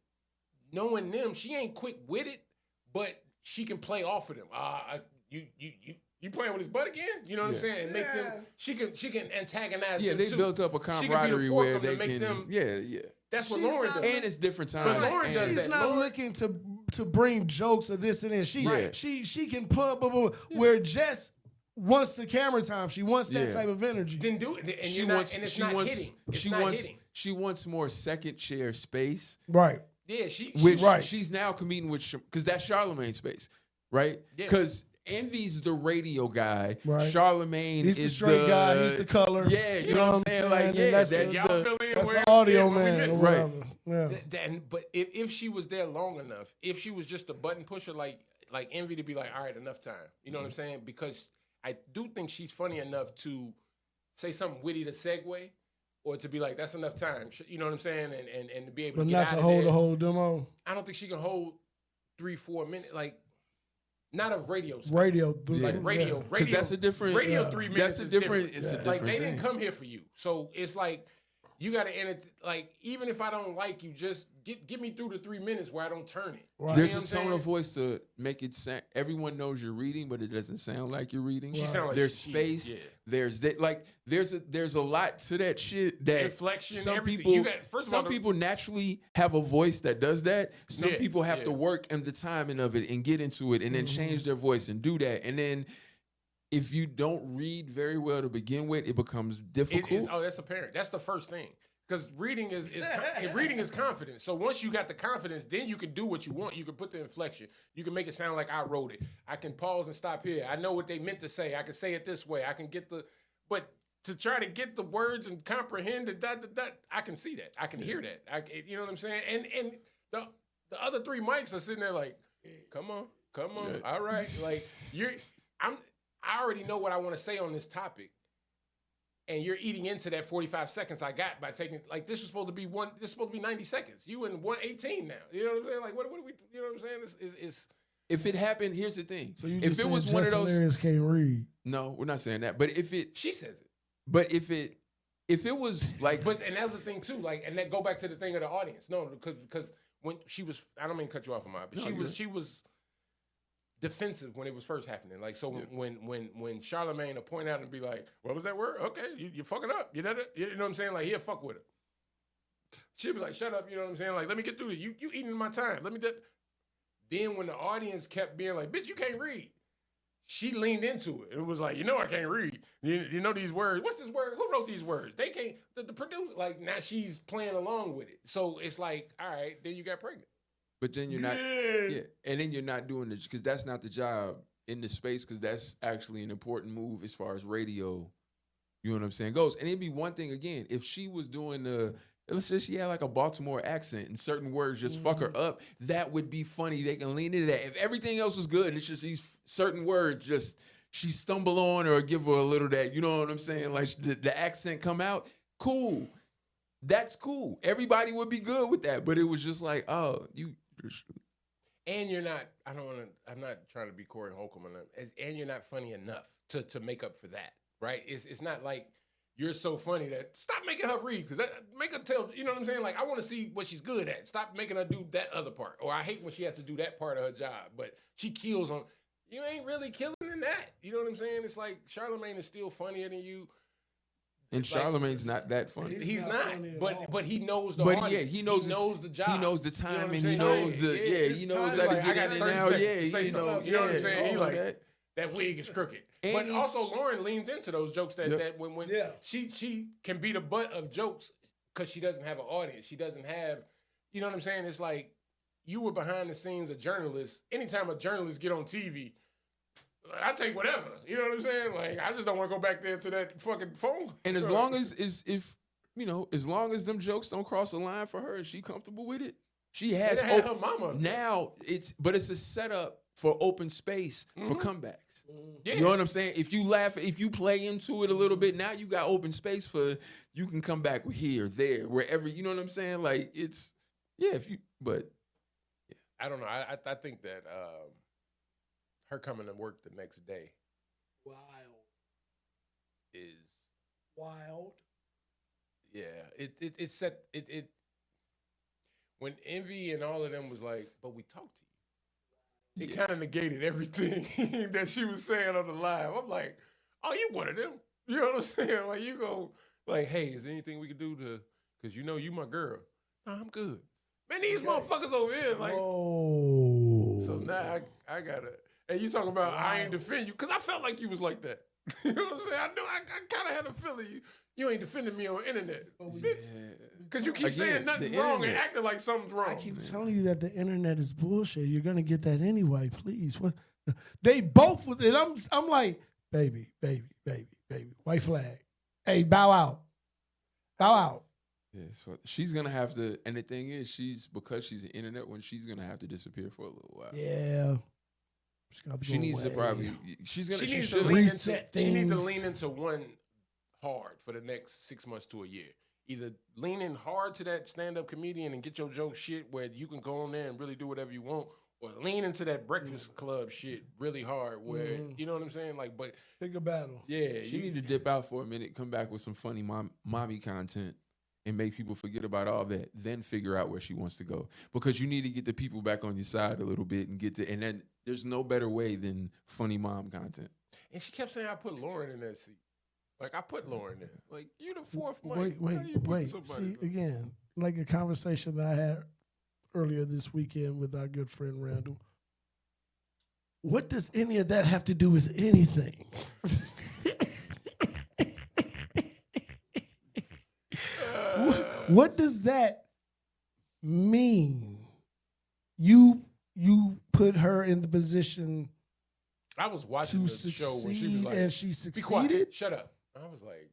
S4: knowing them, she ain't quick with it, but she can play off of them. You playing with his butt again? You know what I'm saying? And make them. She can antagonize.
S5: Yeah,
S4: them
S5: they
S4: too.
S5: built up a
S4: She can be the
S5: camaraderie
S4: fork
S5: where
S4: of them
S5: they
S4: to make
S5: can.
S4: them.
S5: Yeah.
S4: That's what
S1: She's
S4: Lauren
S1: not
S4: does.
S5: And it's different
S4: But
S5: times.
S4: Lauren does
S1: She's
S4: that.
S1: not
S4: Lauren-
S1: looking to bring jokes of this and that.
S5: Right.
S1: She can plug where Jess wants the camera time. She wants that type of energy.
S4: Then do it, and
S5: She
S4: you're not,
S5: wants.
S4: and it's
S5: She
S4: not
S5: wants.
S4: hitting. It's
S5: She
S4: not
S5: wants.
S4: hitting.
S5: She wants more second chair space.
S1: Right.
S4: Yeah, she
S5: Which
S1: Right.
S5: she's now competing with, because that's Charlemagne space, right?
S4: Yeah.
S5: Because Envy's the radio guy.
S1: Right.
S5: Charlemagne
S1: He's
S5: is
S1: the straight guy. He's the color.
S5: Yeah, you know what I'm saying? Like,
S1: And
S5: yeah,
S1: that's
S5: that's
S4: y'all
S5: the,
S4: fill in
S1: That's
S4: where
S1: the audio
S4: when we
S1: man.
S4: miss.
S1: Or
S5: Right.
S1: whatever. Yeah.
S4: But if she was there long enough, if she was just a button pusher like Envy to be like, all right, enough time. You know what I'm saying? Because I do think she's funny enough to say something witty to segue, or to be like, that's enough time. You know what I'm saying? And to be able
S1: But
S4: to get
S1: not
S4: out
S1: to
S4: of
S1: hold
S4: there.
S1: the whole demo.
S4: I don't think she can hold 3-4 minutes. Like, not of radio stuff.
S1: Radio.
S4: Like radio.
S5: because that's a different.
S4: Radio 3 minutes
S5: That's a
S4: is
S5: different. It's a
S1: Yeah.
S5: different
S4: like they
S5: thing.
S4: didn't come here for you, so it's like you got to like even if I don't like you, just get me through the 3 minutes where I don't turn it.
S1: Right.
S5: There's
S4: You
S5: a
S4: know what I'm
S5: tone of
S4: saying?
S5: voice to make it sound. Everyone knows you're reading, but it doesn't sound like you're reading.
S4: She sound like
S5: there's
S4: she-
S5: space.
S4: yeah.
S5: There's that. Like there's a lot to that shit that
S4: Inflection,
S5: some
S4: everything.
S5: people.
S4: You got- first of all,
S5: some people naturally have a voice that does that. Some
S4: Yeah,
S5: people have to
S4: yeah.
S5: work in the timing of it and get into it, and then change their voice and do that, and then. If you don't read very well to begin with, it becomes difficult.
S4: That's apparent. That's the first thing. Because reading is reading is confidence. So once you got the confidence, then you can do what you want. You can put the inflection. You can make it sound like I wrote it. I can pause and stop here. I know what they meant to say. I can say it this way. I can get but to try to get the words and comprehend it, I can see that. I can hear that. You know what I'm saying? And the other 3 mics are sitting there like, come on, all right. Like I already know what I want to say on this topic. And you're eating into that 45 seconds I got by taking, like, this is supposed to be 90 seconds. You in 118 now. You know what I'm saying? Like, what are we, you know what I'm saying? It's
S5: if it happened, here's the thing.
S1: So you
S5: if
S1: just
S5: it was
S1: said
S5: one of
S1: Jess
S5: those,
S1: Hilarious can't read.
S5: no, we're not saying that. But if it,
S4: she says it.
S5: but if it was like,
S4: And that's the thing too, like, and that go back to the thing of the audience. No, because when she was, I don't mean to cut you off, Amar, but
S5: No,
S4: she was defensive when it was first happening. Like, so when Charlemagne will point out and be like, what was that word? Okay, you fucking up. You know what I'm saying? Like, he'll fuck with her. She'll be like, shut up, you know what I'm saying? Like, let me get through this. You eating my time. Let me Then when the audience kept being like, bitch, you can't read. She leaned into it. It was like, I can't read. You know these words. What's this word? Who wrote these words? They can't, the producer, like, now she's playing along with it. So it's like, all right, then you got pregnant.
S5: but then you're not, yeah, and then you're not doing it because that's not the job in the space because that's actually an important move as far as radio, you know what I'm saying, goes. And it'd be one thing again if she was doing let's say she had like a Baltimore accent and certain words just fuck her up, that would be funny. They can lean into that. If everything else was good, it's just these certain words just she stumble on or give her a little that, you know what I'm saying? Like the accent come out, cool. That's cool. Everybody would be good with that. But it was just like, oh,
S4: And you're not, I'm not trying to be Corey Holcomb or nothing, and you're not funny enough to make up for that, right? It's not like you're so funny that stop making her read, because make her tell, you know what I'm saying? Like, I want to see what she's good at. Stop making her do that other part. Or I hate when she has to do that part of her job, but she kills on, you ain't really killing in that. You know what I'm saying? It's like Charlemagne is still funnier than you.
S5: and Charlemagne's not that funny.
S4: He's
S1: not
S4: not,
S1: funny at all.
S4: but he knows the
S5: But
S4: audience.
S5: yeah, he knows
S4: the job.
S5: He knows the
S4: You know what
S5: time
S4: I'm
S5: and he
S4: saying?
S5: knows the
S1: it's
S5: he knows
S1: time,
S5: how
S1: like,
S5: to
S1: I
S5: get
S1: got
S5: in and
S1: 30
S5: out.
S1: seconds
S5: Yeah,
S1: to
S5: he
S1: say
S5: knows.
S1: stuff.
S4: You know what I'm
S5: yeah,
S4: saying? He
S5: all
S4: like,
S5: that.
S4: that wig is crooked.
S5: And
S4: But
S5: he-
S4: also Lauren leans into those jokes that
S5: Yep.
S4: when
S1: Yeah.
S4: she can be the butt of jokes because she doesn't have an audience. She doesn't have, you know what I'm saying? It's like you were behind the scenes a journalist. Anytime a journalist get on TV, I take whatever. You know what I'm saying? Like, I just don't want to go back there to that fucking phone.
S5: And as long as as long as them jokes don't cross the line for her and she comfortable with it, she has
S4: They had her mama.
S5: now it's a setup for open space for comebacks.
S4: Yeah.
S5: You know what I'm saying? If you laugh, if you play into it a little bit, now you got open space for you can come back with here, there, wherever. You know what I'm saying? Like it's
S4: I don't know. I think that her coming to work the next day
S1: Wild.
S4: is
S1: Wild.
S4: yeah. It set it when Envy and all of them was like, but we talked to it kind of negated everything that she was saying on the live. I'm like, oh, you one of them. You know what I'm saying? Like, you go, like, hey, is there anything we can do to, because you know you my girl. Nah, I'm good. Man, these motherfuckers over here, like.
S1: Whoa.
S4: So now I gotta, and you talking about I ain't defend you, because I felt like you was like that. You know what I'm saying? I knew I kind of had a feeling you ain't defending me on the internet. Because you keep saying nothing wrong and acting like something's wrong.
S1: I keep telling you that the internet is bullshit. You're gonna get that anyway. Please, what? They both was, and I'm like, baby, white flag. Hey, bow out.
S5: Yeah, so she's gonna have to, and the thing is, because she's an internet one, she's gonna have to disappear for a little while.
S1: Yeah.
S5: She needs to probably.
S4: She needs to
S5: should.
S1: reset
S4: She needs to
S1: things.
S4: lean into one hard for the next 6 months to a year. Either lean in hard to that stand-up comedian and get your joke shit where you can go on there and really do whatever you want, or lean into that Breakfast Club shit really hard where, you know what I'm saying? Like, but
S1: Pick a battle.
S4: yeah,
S5: She need to dip out for a minute, come back with some funny mommy content, and make people forget about all that. Then figure out where she wants to go, because you need to get the people back on your side a little bit and and then there's no better way than funny mom content.
S4: And she kept saying I put Lauren in that seat. Like, I put Lauren there. Like, you the fourth mic. How you put
S1: Wait.
S4: somebody
S1: See,
S4: there?
S1: again, like a conversation that I had earlier this weekend with our good friend Randall. What does any of that have to do with anything? What does that mean? You put her in the position
S4: I was watching
S1: to
S4: the show when she was
S1: succeed,
S4: like,
S1: and she
S4: be
S1: succeeded.
S4: quiet, shut up. I was like,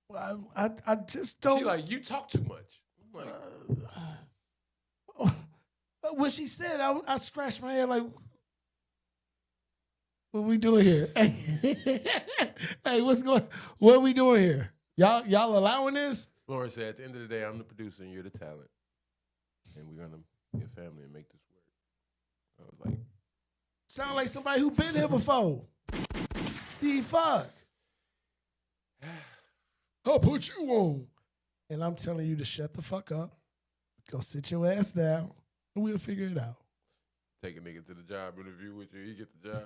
S1: Well, I just don't.
S4: she like, you talk too much. I'm like,
S1: When she said, I scratched my head like, what we doing here? Hey, what are we doing here? Y'all allowing this?
S4: Lauren said, at the end of the day, I'm the producer and you're the talent. And we're going to be a family and make this work. I was like,
S1: Sound like somebody who been here before. The fuck? I'll put you on. And I'm telling you to shut the fuck up. Go sit your ass down, and we'll figure it out.
S4: take a nigga to the job interview with you, he get the job.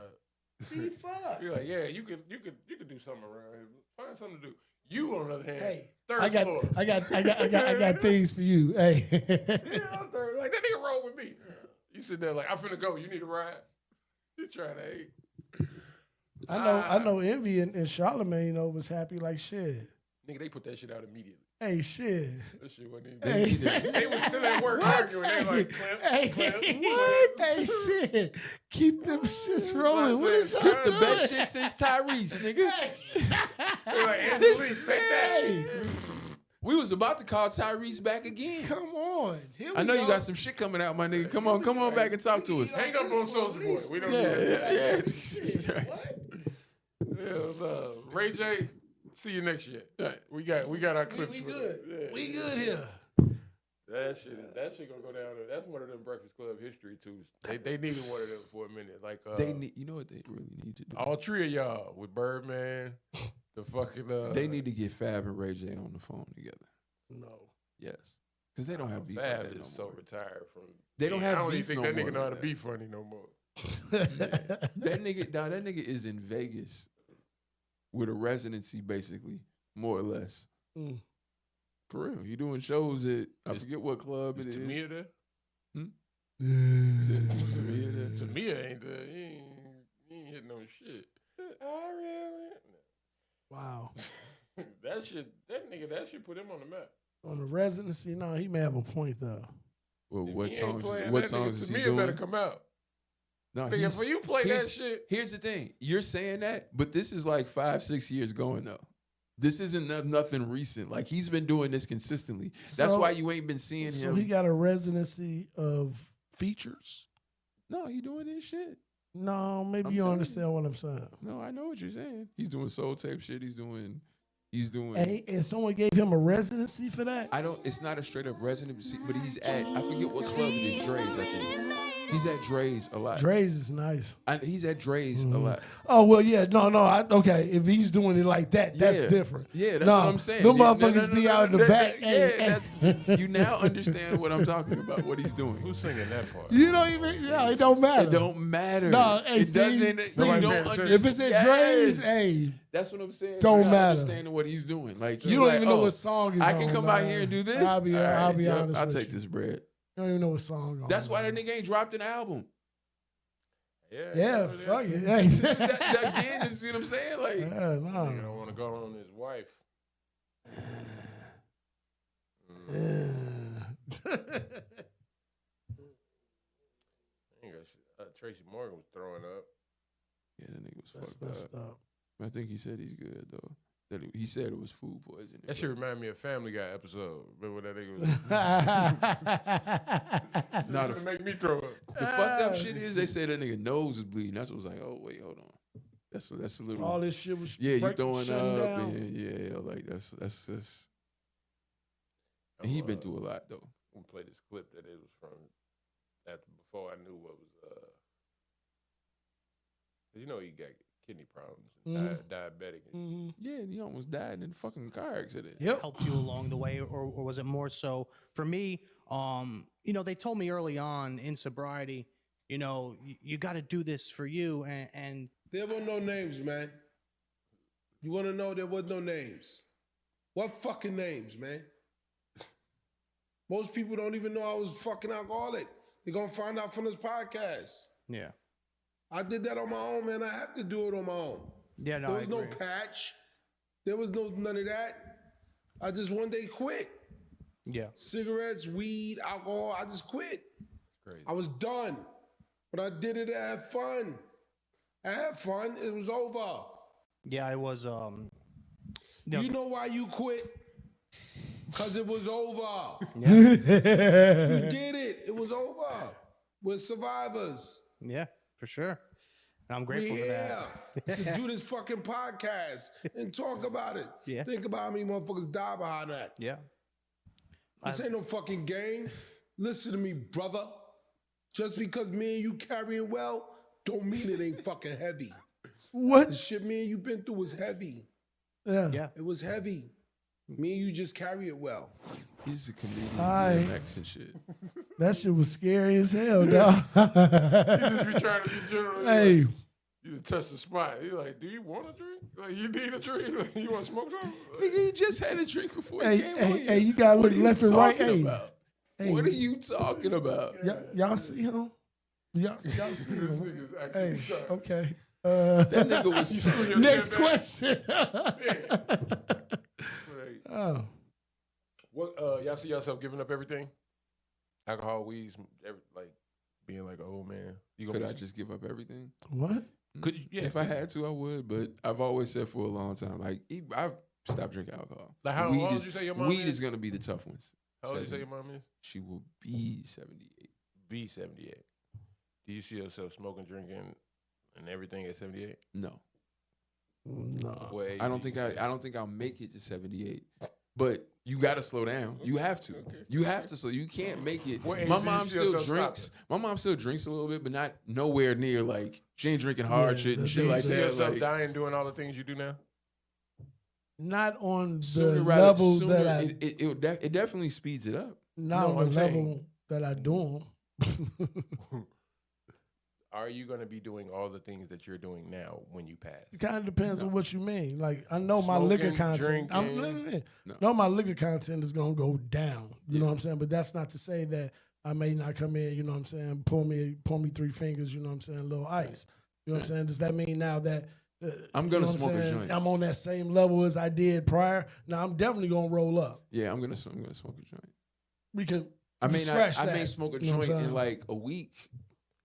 S1: The fuck?
S4: You're like, yeah, you could do something around here. Find something to do. You, on the other hand,
S1: Hey,
S4: third floor.
S1: I got things for you. Hey.
S4: Yeah, I'm third. Like, that nigga roll with me. You sit there like, I'm finna go. You need a ride? You try to hate.
S1: I know Envy and Charlemagne, was happy like shit.
S4: Nigga, they put that shit out immediately.
S1: Hey, shit.
S4: That shit wasn't even.
S1: Hey.
S4: They was still at work arguing. They like, Clem,
S1: Hey,
S4: Clem.
S1: hey, shit. Keep them shits rolling. What is y'all
S5: This the
S1: doing?
S5: best shit since Tyrese, nigga.
S4: They like, Angelique, take that.
S1: Hey,
S5: We was about to call Tyrese back again.
S1: come on. Here we
S5: I know you
S1: go.
S5: got some shit coming out, my nigga. Come on back and talk to us.
S4: Hang up on Soulja Boy. We don't do that. Yeah, Ray J, see you next year. We got our clips.
S1: We
S4: for
S1: good.
S4: that. Yeah.
S1: We good here.
S4: That shit gonna go down there. That's one of them Breakfast Club history too. They needed one of them for a minute. Like
S5: They need, you know what they really need to do?
S4: all three of y'all with Birdman, the fucking
S5: They need to get Fab and Ray J on the phone together.
S1: No.
S5: Yes, because they don't have beef like
S4: Fab
S5: that
S4: is
S5: no
S4: so
S5: more.
S4: retired from.
S5: They don't have
S4: I don't
S5: beef
S4: even think
S5: no
S4: that nigga
S5: more
S4: know how
S5: like
S4: to
S5: that.
S4: be funny no more.
S5: That nigga is in Vegas with a residency, basically, more or less.
S1: Mm.
S5: For real, he doing shows at I forget what club it
S4: Is
S5: is.
S4: Tamia there?
S5: Is Tamia there?
S4: Tamia ain't there. He ain't hitting no shit. I really.
S1: Wow.
S4: That shit put him on the map.
S1: On the residency, no, he may have a point though.
S5: Well,
S4: If
S5: what
S4: he ain't
S5: songs?
S4: playing
S5: What
S4: that
S5: songs
S4: nigga,
S5: is he
S4: Tamia
S5: doing?
S4: better come out.
S5: No,
S4: Nigga,
S5: he's,
S4: for you play that
S5: he's-
S4: shit.
S5: Here's the thing: you're saying that, but this is like 5-6 years going though. This isn't nothing recent. Like he's been doing this consistently. That's
S1: So-
S5: why you ain't been seeing
S1: So
S5: him.
S1: he got a residency of features?
S5: No, he doing this shit.
S1: No, maybe
S5: I'm
S1: you don't
S5: telling
S1: understand what I'm saying.
S5: No, I know what you're saying. He's doing soul tape shit. He's doing.
S1: And someone gave him a residency for that?
S5: I don't. It's not a straight up residency, but he's at. I forget what club it is. Dre's, I think. He's at Dre's a lot.
S1: Dre's is nice.
S5: He's at Dre's a lot.
S1: Oh, well, yeah. No. Okay. If he's doing it like that, that's
S5: Yeah.
S1: different.
S5: Yeah, that's
S1: No,
S5: what I'm saying.
S1: them
S5: Yeah,
S1: motherfuckers be out in the back. Hey,
S5: You now understand what I'm talking about, what he's doing.
S4: Who's singing that part?
S1: You don't even, it don't matter.
S5: It don't matter.
S1: No, hey,
S5: it
S1: Steve,
S5: doesn't.
S1: Steve,
S5: you don't
S4: if
S5: understand.
S1: If it's at Dre's, hey,
S5: That's what I'm saying.
S1: Don't
S5: You're not
S1: matter.
S5: understanding what he's doing. Like
S1: you
S5: he's
S1: don't
S5: like,
S1: even know
S5: oh,
S1: what song is
S5: I
S1: on.
S5: can come out here and do this.
S1: I'll be
S5: All right,
S1: honest
S5: I'll
S1: with
S5: take
S1: you.
S5: this bread.
S1: You don't even know what song on.
S5: That's why that nigga ain't dropped an album.
S1: Yeah, fuck it. Hey.
S5: Again, you see what I'm saying? Like,
S1: Yeah,
S4: Nigga
S1: no.
S4: don't want to go on his wife. Tracy Morgan was throwing up.
S5: yeah, that nigga was
S1: That's
S5: fucked
S1: messed
S5: up.
S1: up.
S5: I think he said he's good though. He said it was food poisoning.
S4: That shit reminded me of Family Guy episode. Remember when that nigga was
S5: Nah,
S4: gonna make me throw up.
S5: The fucked up shit is they say that nigga nose is bleeding. That's what was like. Oh wait, hold on. That's a little.
S1: All this shit was
S5: Yeah, you
S1: break-
S5: throwing
S1: shutting
S5: up,
S1: down.
S5: and yeah, like that's. And he been through a lot though.
S4: I'm gonna play this clip that it was from before I knew what was. You know he got kidney problems, and diabetic. And
S5: Yeah, and he almost died in a fucking car accident.
S1: Yep.
S6: helped you along the way, or was it more so for me? They told me early on in sobriety, you got to do this for you, and
S7: There were no names, man. You want to know there was no names? What fucking names, man? Most people don't even know I was fucking alcoholic. They're going to find out from this podcast.
S6: yeah,
S7: I did that on my own, man. I have to do it on my own.
S6: yeah, no,
S7: There
S6: I
S7: was no
S6: agree.
S7: patch. There was none of that. I just one day quit.
S6: Yeah,
S7: Cigarettes, weed, alcohol, I just quit.
S5: Crazy.
S7: I was done. But I did it to have fun. I had fun. It was over.
S6: yeah, I was.
S7: You know why you quit? Because it was over.
S6: Yeah,
S7: You did it. It was over. We're survivors.
S6: yeah, for sure. And I'm
S7: We're
S6: grateful for
S7: here
S6: that.
S7: to do this fucking podcast and talk about it.
S6: Yeah.
S7: Think about how many motherfuckers die behind that.
S6: Yeah,
S7: This ain't no fucking game. Listen to me, brother. Just because me and you carry it well, don't mean it ain't fucking heavy. The
S1: What?
S7: shit me and you been through was heavy.
S1: Yeah.
S6: yeah.
S7: It was heavy. Me and you just carry it well.
S5: He's a comedian,
S1: Aight.
S5: DMX and shit.
S1: That shit was scary as hell, dog.
S4: just be trying to be general.
S1: Hey,
S4: Like, you just touch the spot. He's like, "Do you want a drink? Like, you need a drink? Like, you want to smoke something?" Like,
S5: Nigga, he just had a drink before
S1: hey,
S5: he came on
S1: hey,
S5: here.
S1: hey, you gotta
S5: What
S1: look
S5: are you
S1: left and right.
S5: talking
S1: Hey,
S5: about?
S1: hey.
S5: What are you talking about?
S1: Y'all see him? Y'all see
S4: this
S1: him?
S4: nigga's actually
S1: Hey,
S4: sorry.
S1: okay.
S5: That nigga was
S4: Screw your
S1: Next
S4: shit back.
S1: question.
S4: Like,
S1: Oh,
S4: what? Y'all see yourself giving up everything? Alcohol, weed, like being like an old man. You
S5: Could
S4: gonna
S5: I just give up everything?
S1: what?
S4: Could you? Yeah.
S5: If I had to, I would. But I've always said for a long time, like I've stopped drinking alcohol.
S4: Like, how
S5: weed
S4: old
S5: is,
S4: you say your mom
S5: Weed
S4: is?
S5: is gonna be the tough ones.
S4: How old you say
S5: 70.
S4: your mom is?
S5: She will be 78.
S4: Be 78. Do you see yourself smoking, drinking, and everything at 78?
S5: No,
S1: No.
S4: Wait,
S5: I don't think I'll make it to 78. But you got to slow down. You have to.
S4: Okay.
S5: You have to. So you can't make it.
S4: What age
S5: My
S4: do you
S5: mom
S4: see
S5: still
S4: yourself
S5: drinks. My mom still drinks a little bit, but not nowhere near like she ain't drinking hard
S1: Yeah,
S5: shit and
S1: the
S5: shit
S1: things
S5: like
S4: You see
S5: that.
S4: yourself
S5: Like,
S4: dying doing all the things you do now?
S1: Not on the
S5: sooner
S1: level
S5: sooner,
S1: that I.
S5: it definitely speeds it up.
S1: Not
S4: No,
S1: on
S4: I'm
S1: the
S4: saying-
S1: level that I do 'em.
S4: Are you going to be doing all the things that you're doing now when you pass?
S1: It kind of depends on what you mean. Like I know my liquor
S4: Smoking,
S1: content.
S4: drinking.
S5: No.
S1: know my liquor content is gonna go down. You know what I'm saying? But that's not to say that I may not come in. You know what I'm saying? Pull me 3 fingers. You know what I'm saying? A little ice. You know what I'm saying? Does that mean now that
S5: I'm
S1: you
S5: gonna
S1: know what
S5: smoke a
S1: saying?
S5: joint.
S1: I'm on that same level as I did prior. Now I'm definitely gonna roll up.
S5: Yeah, I'm gonna smoke a joint.
S1: We can.
S5: I
S1: we
S5: may
S1: scratch
S5: not. I may
S1: that.
S5: smoke a
S1: You know what I'm
S5: joint in
S1: saying?
S5: like a week,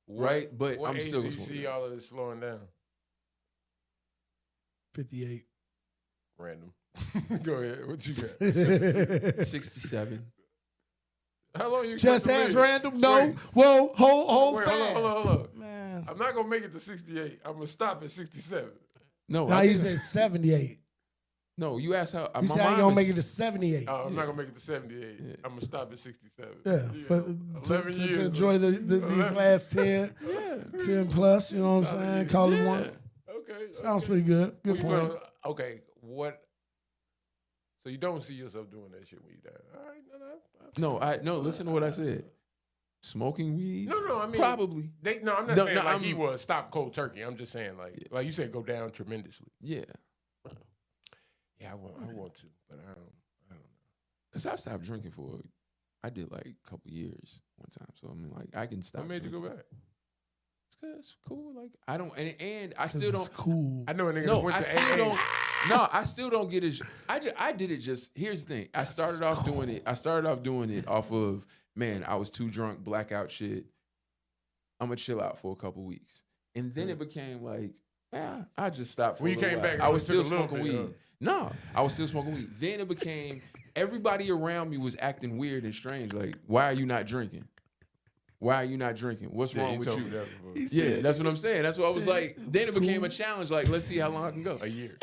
S5: right? But
S4: What
S5: I'm
S4: age
S5: still
S4: do
S5: gonna
S4: you
S5: smoke.
S4: see
S5: it.
S4: all of this slowing down?
S1: 58.
S4: Random. Go ahead. What you got?
S5: 67.
S4: How long you
S1: Just
S4: expect to
S1: as
S4: live?
S1: random? No.
S4: Wait.
S1: Whoa, hold
S4: Wait,
S1: fast.
S4: hold on.
S1: Man.
S4: I'm not gonna make it to 68. I'm gonna stop at 67.
S5: No,
S1: Now
S5: I
S1: he's
S5: think
S1: at 78.
S5: No, you asked how.
S1: You
S5: my
S1: said I ain't
S5: mom
S1: gonna
S5: is-
S1: make it to 78.
S4: I'm not gonna make it to 78. I'm gonna stop at 67.
S1: Yeah, for,
S4: 11
S1: to
S4: years.
S1: enjoy these
S4: 11
S1: last 10, 10 plus, you know what I'm saying? Call it one.
S4: Okay.
S1: Sounds pretty good. Good
S4: Well,
S1: point.
S4: okay, what? So you don't see yourself doing that shit when you die? All right,
S5: No, listen to what I said. Smoking weed?
S4: No, I mean
S5: Probably.
S4: I'm not
S5: No,
S4: saying
S5: no,
S4: like he
S5: I'm-
S4: was stop cold turkey. I'm just saying like you said, go down tremendously.
S5: Yeah.
S4: Yeah, I want to, but I don't know.
S5: Because I stopped drinking I did like a couple years one time. So I mean, like, I can stop.
S4: What made you
S5: drinking.
S4: go back?
S5: It's cool. Like, I don't, and I still don't.
S1: Cool.
S4: I know a nigga
S5: No,
S4: went
S5: I
S4: to
S5: still
S4: AA.
S5: don't. No, I still don't get it. I did it just. Here's the thing. I started off doing it. I started off doing it off of, man, I was too drunk, blackout shit. I'm gonna chill out for a couple weeks, and then it became like, I just stopped for
S4: When
S5: a
S4: you
S5: little
S4: came
S5: while.
S4: back,
S5: I
S4: it
S5: was
S4: took a
S5: still
S4: little
S5: smoking
S4: bit,
S5: weed. No, I was still smoking weed. Then it became everybody around me was acting weird and strange. Like, why are you not drinking? Why are you not drinking? What's wrong with you? Yeah, that's what I'm saying. That's what I was like. Then it became a challenge. Like, let's see how long I can go.
S4: A year.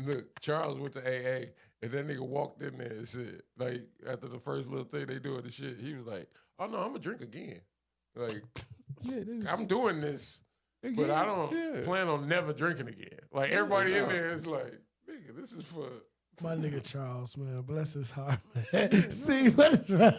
S4: Look, Charles went to AA, and that nigga walked in there and said, like, after the first little thing they doing the shit, he was like, "Oh no, I'm gonna drink again. Like, I'm doing this, but I don't plan on never drinking again. Like, everybody in there is like, nigga, this is for."
S1: My nigga Charles, man, bless his heart, man. Steve, what is wrong?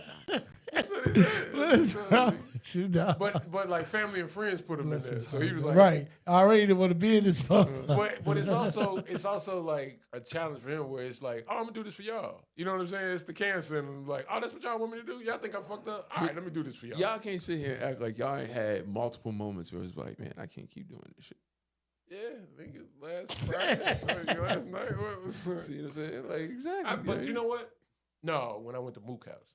S1: What is wrong with you, dog?
S4: But like family and friends put him
S1: Bless
S4: in there,
S1: his
S4: so
S1: heart,
S4: he was
S1: man.
S4: like,
S1: right. I already didn't want to be in this motherfucker.
S4: But it's also like a challenge for him where it's like, oh, I'm gonna do this for y'all. You know what I'm saying? It's the cancer, and I'm like, oh, that's what y'all want me to do? Y'all think I'm fucked up? All right, let me do this for y'all.
S5: Y'all can't sit here and act like y'all ain't had multiple moments where it's like, man, I can't keep doing this shit.
S4: Yeah, nigga, last Friday, last night. What was
S5: See what I'm saying? Like, exactly.
S4: but you know what? No, when I went to Mook House.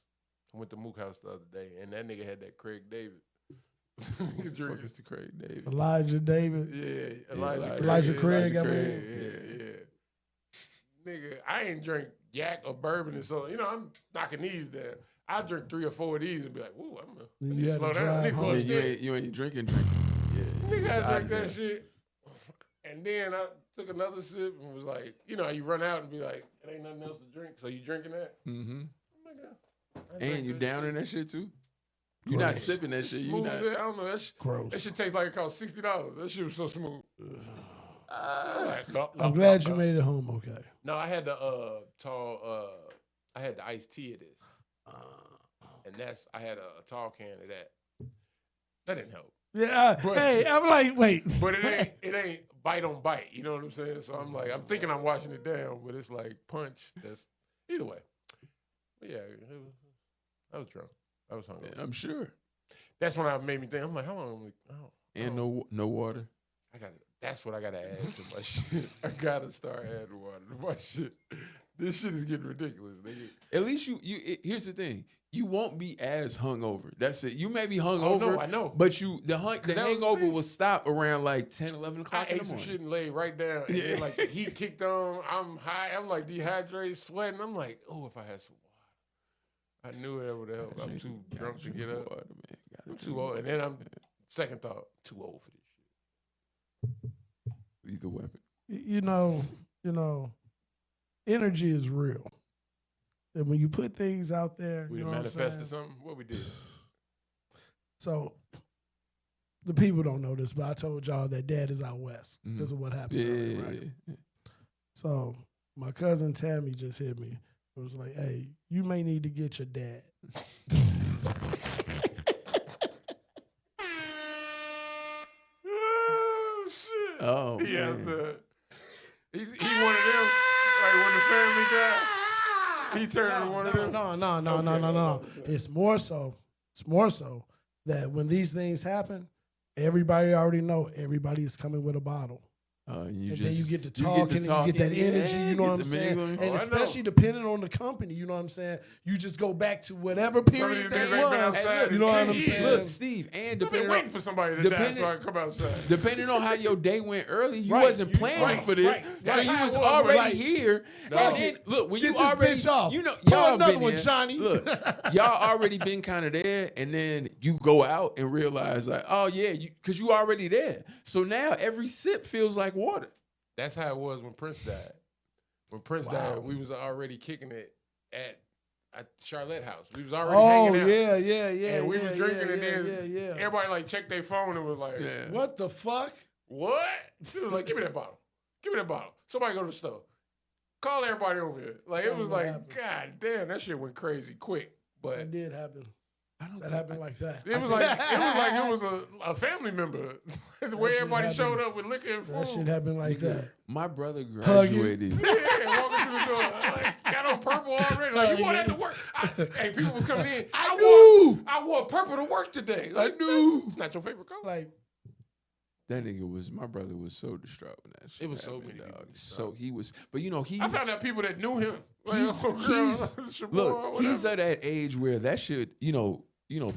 S4: I went to Mook House the other day, and that nigga had that Craig David.
S5: What the fuck is the Craig David?
S1: Elijah David.
S4: Yeah,
S1: Elijah Craig, I
S4: Yeah,
S1: mean.
S4: Nigga, I ain't drink yak or bourbon and so, I'm knocking these down. I drink 3 or 4 of these and be like, ooh, I'm
S1: Then
S4: gonna
S1: you had
S4: slow
S1: to
S4: down.
S1: drive
S4: Nigga,
S1: home.
S4: go
S5: Man,
S4: upstairs.
S5: you ain't drinking. Yeah.
S4: Nigga,
S5: It's
S4: I
S5: out
S4: drank
S5: of
S4: that
S5: there.
S4: shit. And then I took another sip and was like, you run out and be like, it ain't nothing else to drink. So you drinking that?
S5: Mm-hmm.
S4: I
S5: And
S4: drank
S5: you
S4: that
S5: down
S4: shit.
S5: in that shit too? You not sipping that shit. You
S4: Smooth
S5: not.
S4: as hell. I don't know.
S1: Gross.
S4: That shit tastes like it cost $60. That shit was so smooth.
S1: I'm glad you made it home okay.
S4: No, I had the I had the iced tea of this. And I had a tall can of that. That didn't help.
S1: Yeah,
S4: But-
S1: hey, I'm like, wait.
S4: But it ain't bite on bite. You know what I'm saying? So I'm like, I'm thinking I'm washing it down, but it's like punch. That's either way. But yeah, I was drunk. I was hungry.
S5: I'm sure.
S4: That's when I made me think. I'm like, how long?
S5: And no water.
S4: That's what I gotta add to my shit. I gotta start adding water to my shit. This shit is getting ridiculous, nigga.
S5: At least here's the thing. You won't be as hungover. That's it. You may be hungover.
S4: Oh, no, I know.
S5: But the
S4: that was the
S5: hangover
S4: thing.
S5: will stop around like 10, 11
S4: I
S5: o'clock in
S4: ate
S5: the
S4: some
S5: morning.
S4: shit and laid right down. And then like the heat kicked on. I'm high. I'm like dehydrated, sweating. I'm like, oh, if I had some water. I knew that would help. I'm too drunk to get up.
S5: Water, man. Gotta
S4: I'm
S5: drink
S4: too old. And then second thought, too old for this shit.
S5: Either weapon.
S1: You know, energy is real. And when you put things out there,
S4: We
S1: you know
S4: done
S1: what I'm
S4: manifested
S1: saying?
S4: something. What we did?
S1: So the people don't know this, but I told y'all that Dad is out west.
S5: Mhm.
S1: This is what happened.
S5: Yeah.
S1: earlier, right? So my cousin Tammy just hit me. It was like, hey, you may need to get your dad.
S4: Oh shit!
S5: Oh,
S4: He has
S5: man.
S4: he one of them. Like when the family died, he turned into one of them.
S1: No. It's more so that when these things happen, everybody already know everybody is coming with a bottle.
S5: And
S1: Then you get to talking and you get that energy, you know what I'm saying? And
S4: Oh, I
S1: especially
S4: know.
S1: depending on the company, you know what I'm saying? You just go back to whatever period
S4: these
S1: that
S4: niggas ain't been
S1: was.
S4: outside
S1: You know
S4: in
S1: what
S4: 10
S1: I'm
S4: years.
S1: saying?
S5: Look, Steve, and
S4: I've been
S5: depending
S4: waiting
S5: on
S4: for somebody to die
S5: depending-
S4: so I can come outside.
S5: depending on how your day went early, you
S1: Right,
S5: wasn't
S1: you-
S5: planning
S1: right,
S5: for this,
S1: right.
S5: so
S1: That's
S5: you
S1: how
S5: was
S1: it was,
S5: already
S1: right.
S5: here.
S4: No.
S5: And then look, when
S1: Get
S5: you
S1: this
S5: already,
S1: bitch off.
S5: you know,
S1: Pour
S5: y'all
S1: another
S5: been
S1: one,
S5: there.
S1: Johnny.
S5: Look, y'all already been kind of there, and then you go out and realize like, oh yeah, because you already there. So now every sip feels like water.
S4: That's how it was when Prince died. When Prince died, we was already kicking it at Charlotte House. We was already hanging out.
S1: Yeah.
S4: And we was drinking, and then
S1: yeah.
S4: everybody like checked their phone and was like,
S1: What the fuck?
S4: what? She was like, give me that bottle. Give me that bottle. Somebody go to the store. Call everybody over here. Like, it was like, God damn, that shit went crazy quick. But
S1: That did happen. That happened like that.
S4: it was like it was a family member. The way everybody showed up with liquor and food.
S1: That shit happened like that.
S5: My brother
S1: Hug you.
S5: graduated.
S4: Yeah, walking through the door, like, got on purple already. Like, you wore that to work. Hey, people was coming in. I wore purple to work today. Like,
S5: I knew.
S4: it's not your favorite color.
S1: Like,
S5: That nigga was, my brother was so distraught when that shit
S4: It was so
S5: happened,
S4: many people
S5: dog.
S4: distraught.
S5: So he was, but you know, he's.
S4: I found out people that knew him. Like,
S5: He's,
S4: oh, girl,
S5: he's
S4: Shabor,
S5: look, he's
S4: whatever.
S5: at that age where that shit,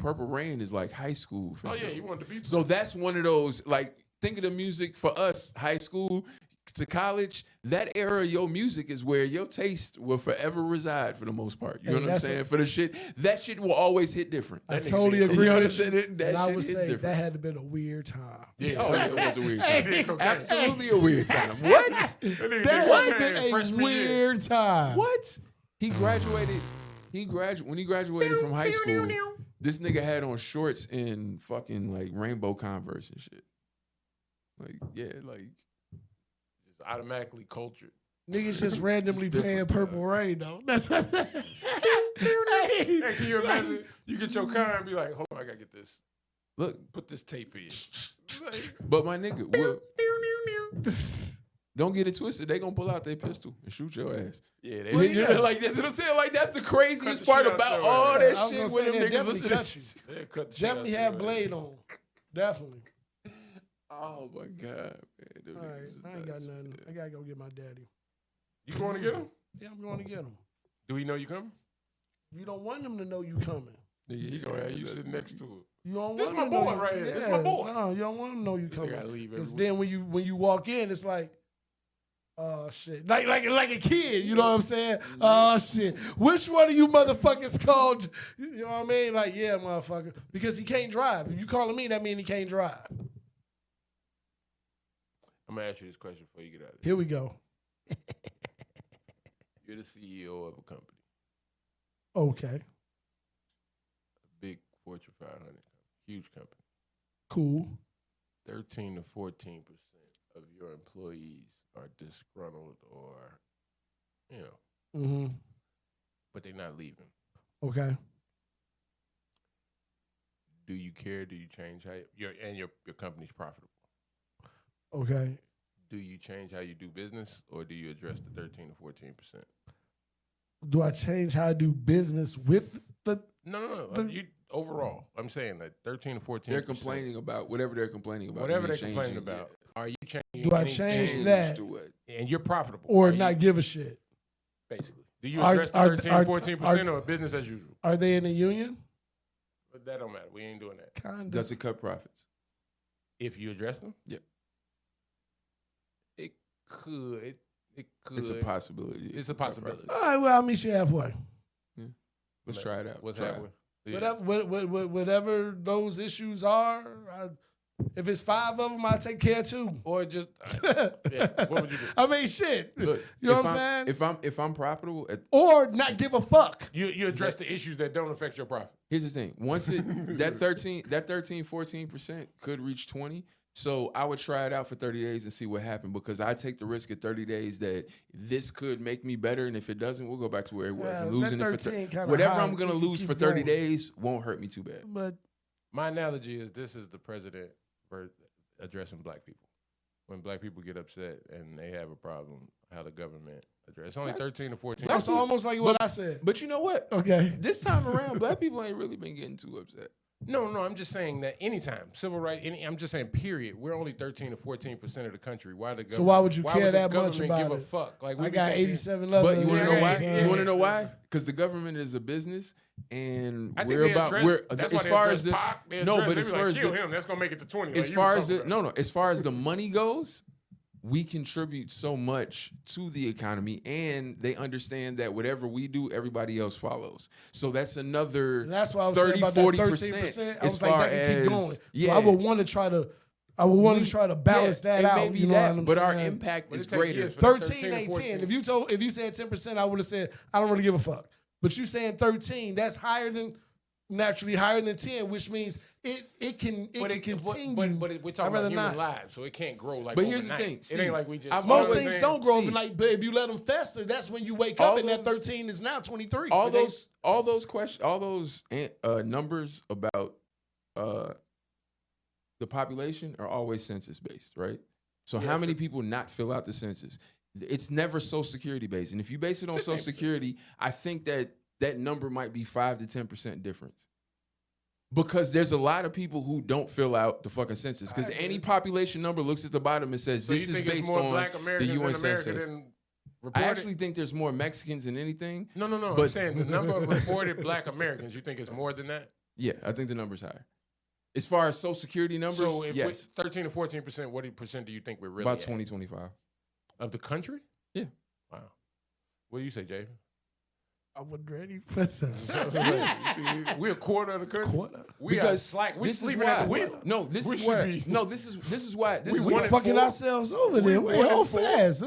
S5: Purple Rain is like high school. For
S4: Oh,
S5: him.
S4: yeah, he wanted to be.
S5: So that's one of those, like, think of the music for us, high school to college. That era of your music is where your taste will forever reside for the most part. You know what I'm saying? For the shit, that shit will always hit different.
S1: I totally agree
S5: You
S1: with
S5: understand
S1: you.
S5: it? That
S1: And I
S5: shit
S1: would
S5: hits
S1: say
S5: different.
S1: that had to been a weird time.
S4: Yeah,
S5: Oh, it was a weird
S1: Hey,
S5: time.
S4: hey,
S5: Absolutely a weird time. What?
S1: That had been a weird time.
S5: What? He graduated. When he graduated from high school, this nigga had on shorts and fucking like rainbow Converse and shit. Like, yeah, like
S4: Just automatically cultured.
S1: Niggas just randomly
S5: It's
S1: playing
S5: different,
S1: Purple Rain, though. That's what
S4: Hey, can you imagine? You get your car and be like, hold on, I gotta get this.
S5: look,
S4: Put this tape in. Like,
S5: but my nigga, don't get it twisted. They gonna pull out their pistol and shoot your ass.
S4: yeah, they
S5: Like that's what I'm saying. Like that's the
S4: Cut
S5: craziest
S4: the
S5: part
S4: shit out
S5: about
S4: your
S5: all
S4: ass.
S5: that
S1: I was
S5: shit
S1: gonna
S5: when
S1: say,
S5: them
S1: they
S5: niggas
S1: definitely
S5: listen
S1: cut
S5: to
S1: you.
S5: this.
S4: they cut the shit
S1: Definitely
S4: out
S1: have
S4: your
S1: Blade
S4: ass.
S1: on. Definitely.
S5: Oh my god, man. Them
S1: All right,
S5: niggas is
S1: I ain't got
S5: nuts,
S1: nothing.
S5: man.
S1: I gotta go get my daddy.
S4: You going to get him?
S1: Yeah, I'm going to get him.
S4: Do he know you coming?
S1: You don't want him to know you coming.
S4: He gonna have you sitting next to him.
S1: You don't
S4: This
S1: want
S4: my
S1: him to know
S4: boy
S1: you-
S4: right here. This my boy.
S1: No, you don't want him to know you
S4: This nigga gotta
S1: coming.
S4: leave
S1: Because
S4: every
S1: then when you walk in, it's like, oh shit, like a kid. You know what I'm saying? Oh shit, which one of you motherfuckers called? You know what I mean? Like, yeah, motherfucker, because he can't drive. If you calling me, that means he can't drive.
S4: I'm gonna ask you this question before you get out of
S1: Here we go.
S4: You're the CEO of a company,
S1: Okay,
S4: a big Fortune 500 company, huge company.
S1: cool.
S4: 13 to 14% of your employees are disgruntled or,
S1: Mm-hmm.
S4: but they're not leaving.
S1: Okay.
S4: Do you care? Do you change how your company's profitable?
S1: Okay.
S4: Do you change how you do business, or do you address the 13 to 14%?
S1: Do I change how I do business with the?
S4: No. You overall, I'm saying that 13 to 14%.
S5: They're complaining about whatever they're complaining about.
S4: Whatever
S5: You
S4: they're
S5: changing
S4: complaining
S5: it.
S4: about. Are you changing?
S1: Do I
S4: any
S1: change
S5: Change
S1: that?
S5: to what?
S4: And you're profitable,
S1: Or
S4: Are
S1: not
S4: you,
S1: give a shit?
S4: basically. Do you
S1: Are-
S4: address the
S1: are-
S4: 13
S1: are-
S4: 14% or business as usual?
S1: Are they in a union?
S4: But that don't matter. We ain't doing that.
S1: Kind
S5: Does it cut profits?
S4: If you address them,
S5: Yeah.
S4: it could. It could.
S5: It's a possibility.
S4: It's a possibility.
S1: All right. Well, I'll meet you halfway.
S5: Let's try it out.
S4: What's
S5: Try
S4: that?
S5: it.
S1: Whatever those issues are, if it's 5 of them, I'll take care of 2.
S4: Or just yeah. What would you do?
S1: I mean, shit.
S5: Look,
S1: You know
S5: if
S1: what I'm saying?
S5: If I'm profitable,
S1: Or not give a fuck.
S4: You address the issues that don't affect your profit.
S5: here's the thing. Once that 14% could reach 20. So I would try it out for 30 days and see what happened, because I take the risk at 30 days that this could make me better, and if it doesn't, we'll go back to where it was.
S1: Yeah,
S5: And losing
S1: that
S5: it for
S1: 13 kinda
S5: whatever
S1: high.
S5: I'm gonna
S1: You
S5: lose
S1: keep
S5: for 30
S1: going.
S5: days won't hurt me too bad.
S1: But
S4: My analogy is this is the president for addressing black people. When black people get upset and they have a problem, how the government address. It's only 13 to 14.
S1: that's almost like what I said.
S5: But you know what?
S1: Okay.
S5: This time around, black people ain't really been getting too upset.
S4: No, I'm just saying that anytime civil rights. I'm just saying period. We're only 13 to 14% of the country. Why the government?
S1: So why would you care
S4: the
S1: that much
S4: government
S1: about
S4: give a
S1: it?
S4: fuck? Like
S1: I
S4: we
S1: got
S4: be thinking-
S1: 87 levels.
S5: But you want to know
S4: Yeah,
S5: why?
S4: yeah,
S5: You want to
S4: yeah.
S5: know why? Because the government is a business, and
S4: I think
S5: we're
S4: they
S5: about
S4: address, that's
S5: as
S4: why
S5: far
S4: they
S5: as the
S4: Pac, they
S5: no,
S4: address-
S5: but
S4: they
S5: as
S4: be
S5: far
S4: like,
S5: as
S4: kill
S5: the
S4: him, that's gonna make it to 20.
S5: as
S4: like you
S5: far
S4: were
S5: as the
S4: talking about.
S5: as far as the money goes, we contribute so much to the economy, and they understand that whatever we do, everybody else follows. So that's another
S1: And that's why I was
S5: 30,
S1: saying about that
S5: 40%
S1: 13%. I
S5: as
S1: was like,
S5: far
S1: that can keep
S5: as-
S1: going. So
S5: yeah.
S1: I would want to try to. I would want to try to balance that out.
S5: Maybe
S1: you know
S5: that,
S1: what I'm
S5: but our
S1: saying?
S5: impact
S4: But
S5: is
S4: it take
S5: greater.
S4: years for that
S1: 13 ain't
S4: 14.
S1: 10. If you said 10%, I would have said I don't really give a fuck. But you saying 13, that's naturally higher than 10, which means it can continue.
S4: But we're talking
S1: I'd rather
S4: about human
S1: not.
S4: lives, so it can't grow like.
S5: But here's the
S4: overnight.
S5: thing,
S4: it
S5: Steve,
S4: ain't like we just.
S5: I've
S1: Most
S5: always
S1: things
S5: saying,
S1: don't grow
S5: Steve,
S1: overnight, but if you let them fester, that's when you wake
S5: all
S1: up and that
S5: those-
S1: 13 is now 23.
S5: all those questions, all those numbers about the population are always census based, right? So how many people not fill out the census? It's never Social Security based, and if you base it on Social
S4: 15%.
S5: Security, I think that number might be 5 to 10% difference. Because there's a lot of people who don't fill out the fucking census. Because any population number looks at the bottom and says
S4: So
S5: this
S4: you
S5: is
S4: think it's
S5: based
S4: more
S5: on
S4: Black
S5: the
S4: Americans
S5: UN
S4: in America
S5: census.
S4: than
S5: I
S4: reported?
S5: actually think there's more Mexicans than anything.
S4: No.
S5: but-
S4: I'm saying the number of reported Black Americans. You think it's more than that?
S5: Yeah, I think the number's higher. As far as Social Security numbers,
S4: So if
S5: yes,
S4: 13 to 14%, what percent do you think we're really
S5: about
S4: at?
S5: 20, 25.
S4: Of the country?
S5: Yeah.
S4: Wow. What do you say, Jay?
S1: I wasn't ready for that.
S4: We're a quarter of the country.
S1: Quarter.
S4: We are slack. We
S5: this is
S4: sleeping
S5: why.
S4: at the wheel.
S5: No, this
S4: We
S5: is
S4: should
S5: why.
S4: be-
S5: No, this is why. This is
S1: We
S5: why.
S1: fucking ourselves over there.
S4: We
S1: Wait, all
S4: 1-4.
S1: fast.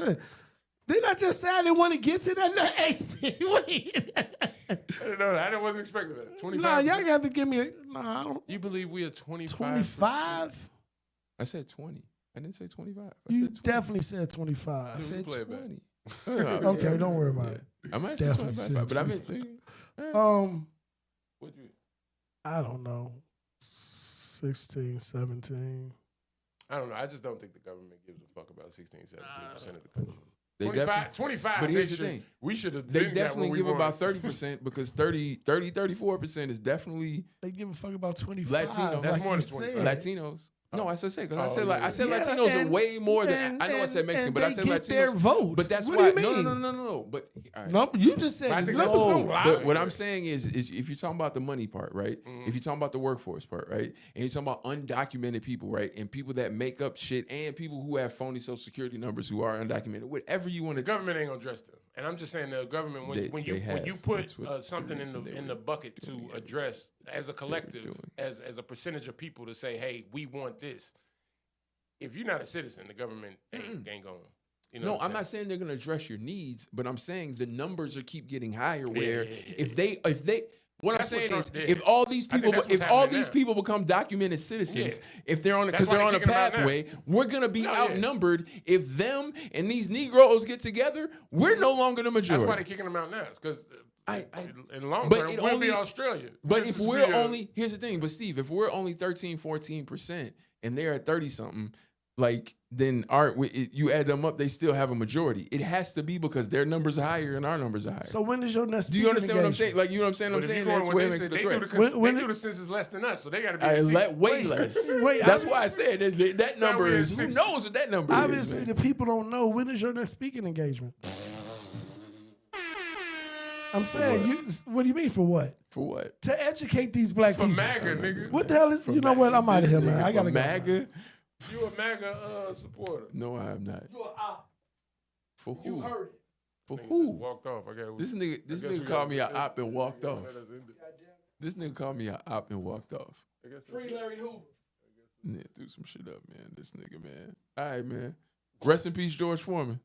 S1: Didn't I just say I didn't want to get to that? No, hey, Steve, wait.
S4: I didn't know that. I wasn't expecting that. 25.
S1: Nah, y'all got to give me a. Nah, I don't.
S4: You believe we are 25?
S1: 25?
S5: I said 20. I didn't say 25. I
S1: You
S5: said 20.
S1: definitely said 25.
S5: I said
S4: play it back.
S5: 20.
S1: Okay, don't worry about it.
S5: I might say
S1: Definitely
S5: 25,
S1: said
S5: but I mean,
S1: 25.
S4: What you?
S1: I don't know. 16, 17.
S4: I don't know. I just don't think the government gives a fuck about 16, 17% of the country.
S5: they
S4: 25,
S5: definitely,
S4: 25.
S5: but here's
S4: they
S5: the
S4: should-
S5: thing.
S4: We should have.
S5: they definitely give about 30% because 34% is definitely
S1: They give a fuck about 25.
S5: Latino.
S4: That's
S1: like
S4: more
S1: you
S4: than 25.
S1: said.
S5: Latinos. No, I said because I
S4: Oh,
S5: said
S4: yeah.
S5: I said
S1: Yeah,
S5: Latinos are
S1: and-
S5: way more than I know. I said Mexican, but I
S1: they
S5: said
S1: get
S5: Latinos.
S1: their vote.
S5: But that's
S1: what
S5: why.
S1: do you mean?
S5: No. But all right.
S1: No, you just said
S4: But I
S1: it.
S4: think
S1: No,
S4: that's what's
S5: No,
S4: gonna lie.
S5: but what I'm saying is if you're talking about the money part, right?
S4: Mhm.
S5: If you're talking about the workforce part, right? And you're talking about undocumented people, right? And people that make up shit and people who have phony Social Security numbers who are undocumented, whatever you want
S4: The
S5: to
S4: government ain't gonna address them. And I'm just saying the government when you
S5: have.
S4: put
S5: That's what
S4: something
S5: the reason they
S4: in
S5: were
S4: the bucket to
S5: doing it.
S4: address as a collective,
S5: doing.
S4: as a percentage of people to say, hey, we want this. If you're not a citizen, the government ain't going. You know
S5: No,
S4: what
S5: I'm not saying they're going to address your needs, but I'm saying the numbers are keep getting higher. Where
S4: yeah.
S5: if they, what
S4: That's
S5: I'm
S4: what
S5: saying is,
S4: Trump did.
S5: if all these
S4: I think
S5: people,
S4: that's what's
S5: if all
S4: happening
S5: these
S4: now.
S5: people become documented citizens,
S4: Yeah.
S5: if they're on,
S4: That's
S5: because
S4: why
S5: they're on
S4: they
S5: a
S4: kicking them out now.
S5: pathway, we're going to be
S4: Oh, yeah.
S5: outnumbered. If them and these Negroes get together, we're no longer the
S4: That's why they're
S5: majority.
S4: kicking them out now. Because
S5: I-
S4: in long
S5: but
S4: term,
S5: it
S4: we'll
S5: only-
S4: be Australia.
S5: But
S4: We'll
S5: if
S4: just
S5: we're
S4: be a-
S5: only, here's the thing, but Steve, if we're only 13, 14% and they're at 30 something, like then you add them up, they still have a majority. It has to be because their numbers are higher and our numbers are higher.
S1: So when is your next
S5: Do you
S1: speaking
S5: understand what I'm
S1: engagement?
S5: saying? Like, you know what I'm saying?
S4: But
S5: I'm
S4: if
S5: saying
S4: you going
S5: that's
S4: with
S5: where it
S4: they
S5: makes
S4: said,
S5: the
S4: they do
S5: threat.
S1: When-
S4: they do the census less than us, so they got to be.
S5: I
S4: at 60.
S5: way less.
S1: Wait,
S5: That's
S1: I-
S5: why I said that
S4: Now
S5: number
S4: we're at
S5: is. Who
S4: 60.
S5: knows what that number
S1: Obviously,
S5: is?
S1: the people don't know. When is your next speaking engagement? I'm saying, what do you mean for what?
S5: For what?
S1: To educate these black
S4: For
S1: people.
S4: MAGA, nigga.
S1: What the hell is? You know what? I'm out of here, man. I gotta go.
S5: MAGA?
S4: You a MAGA supporter?
S5: No, I am not.
S1: You are
S5: For
S1: You
S5: who?
S1: heard it.
S5: For
S4: Nigga just
S5: who?
S4: walked off. I got
S5: This nigga called me an op and walked off. This nigga called me an op and walked off.
S1: Free Larry Hoover.
S5: Yeah, threw some shit up, man. This nigga, man. All right, man. Rest in peace, George Foreman.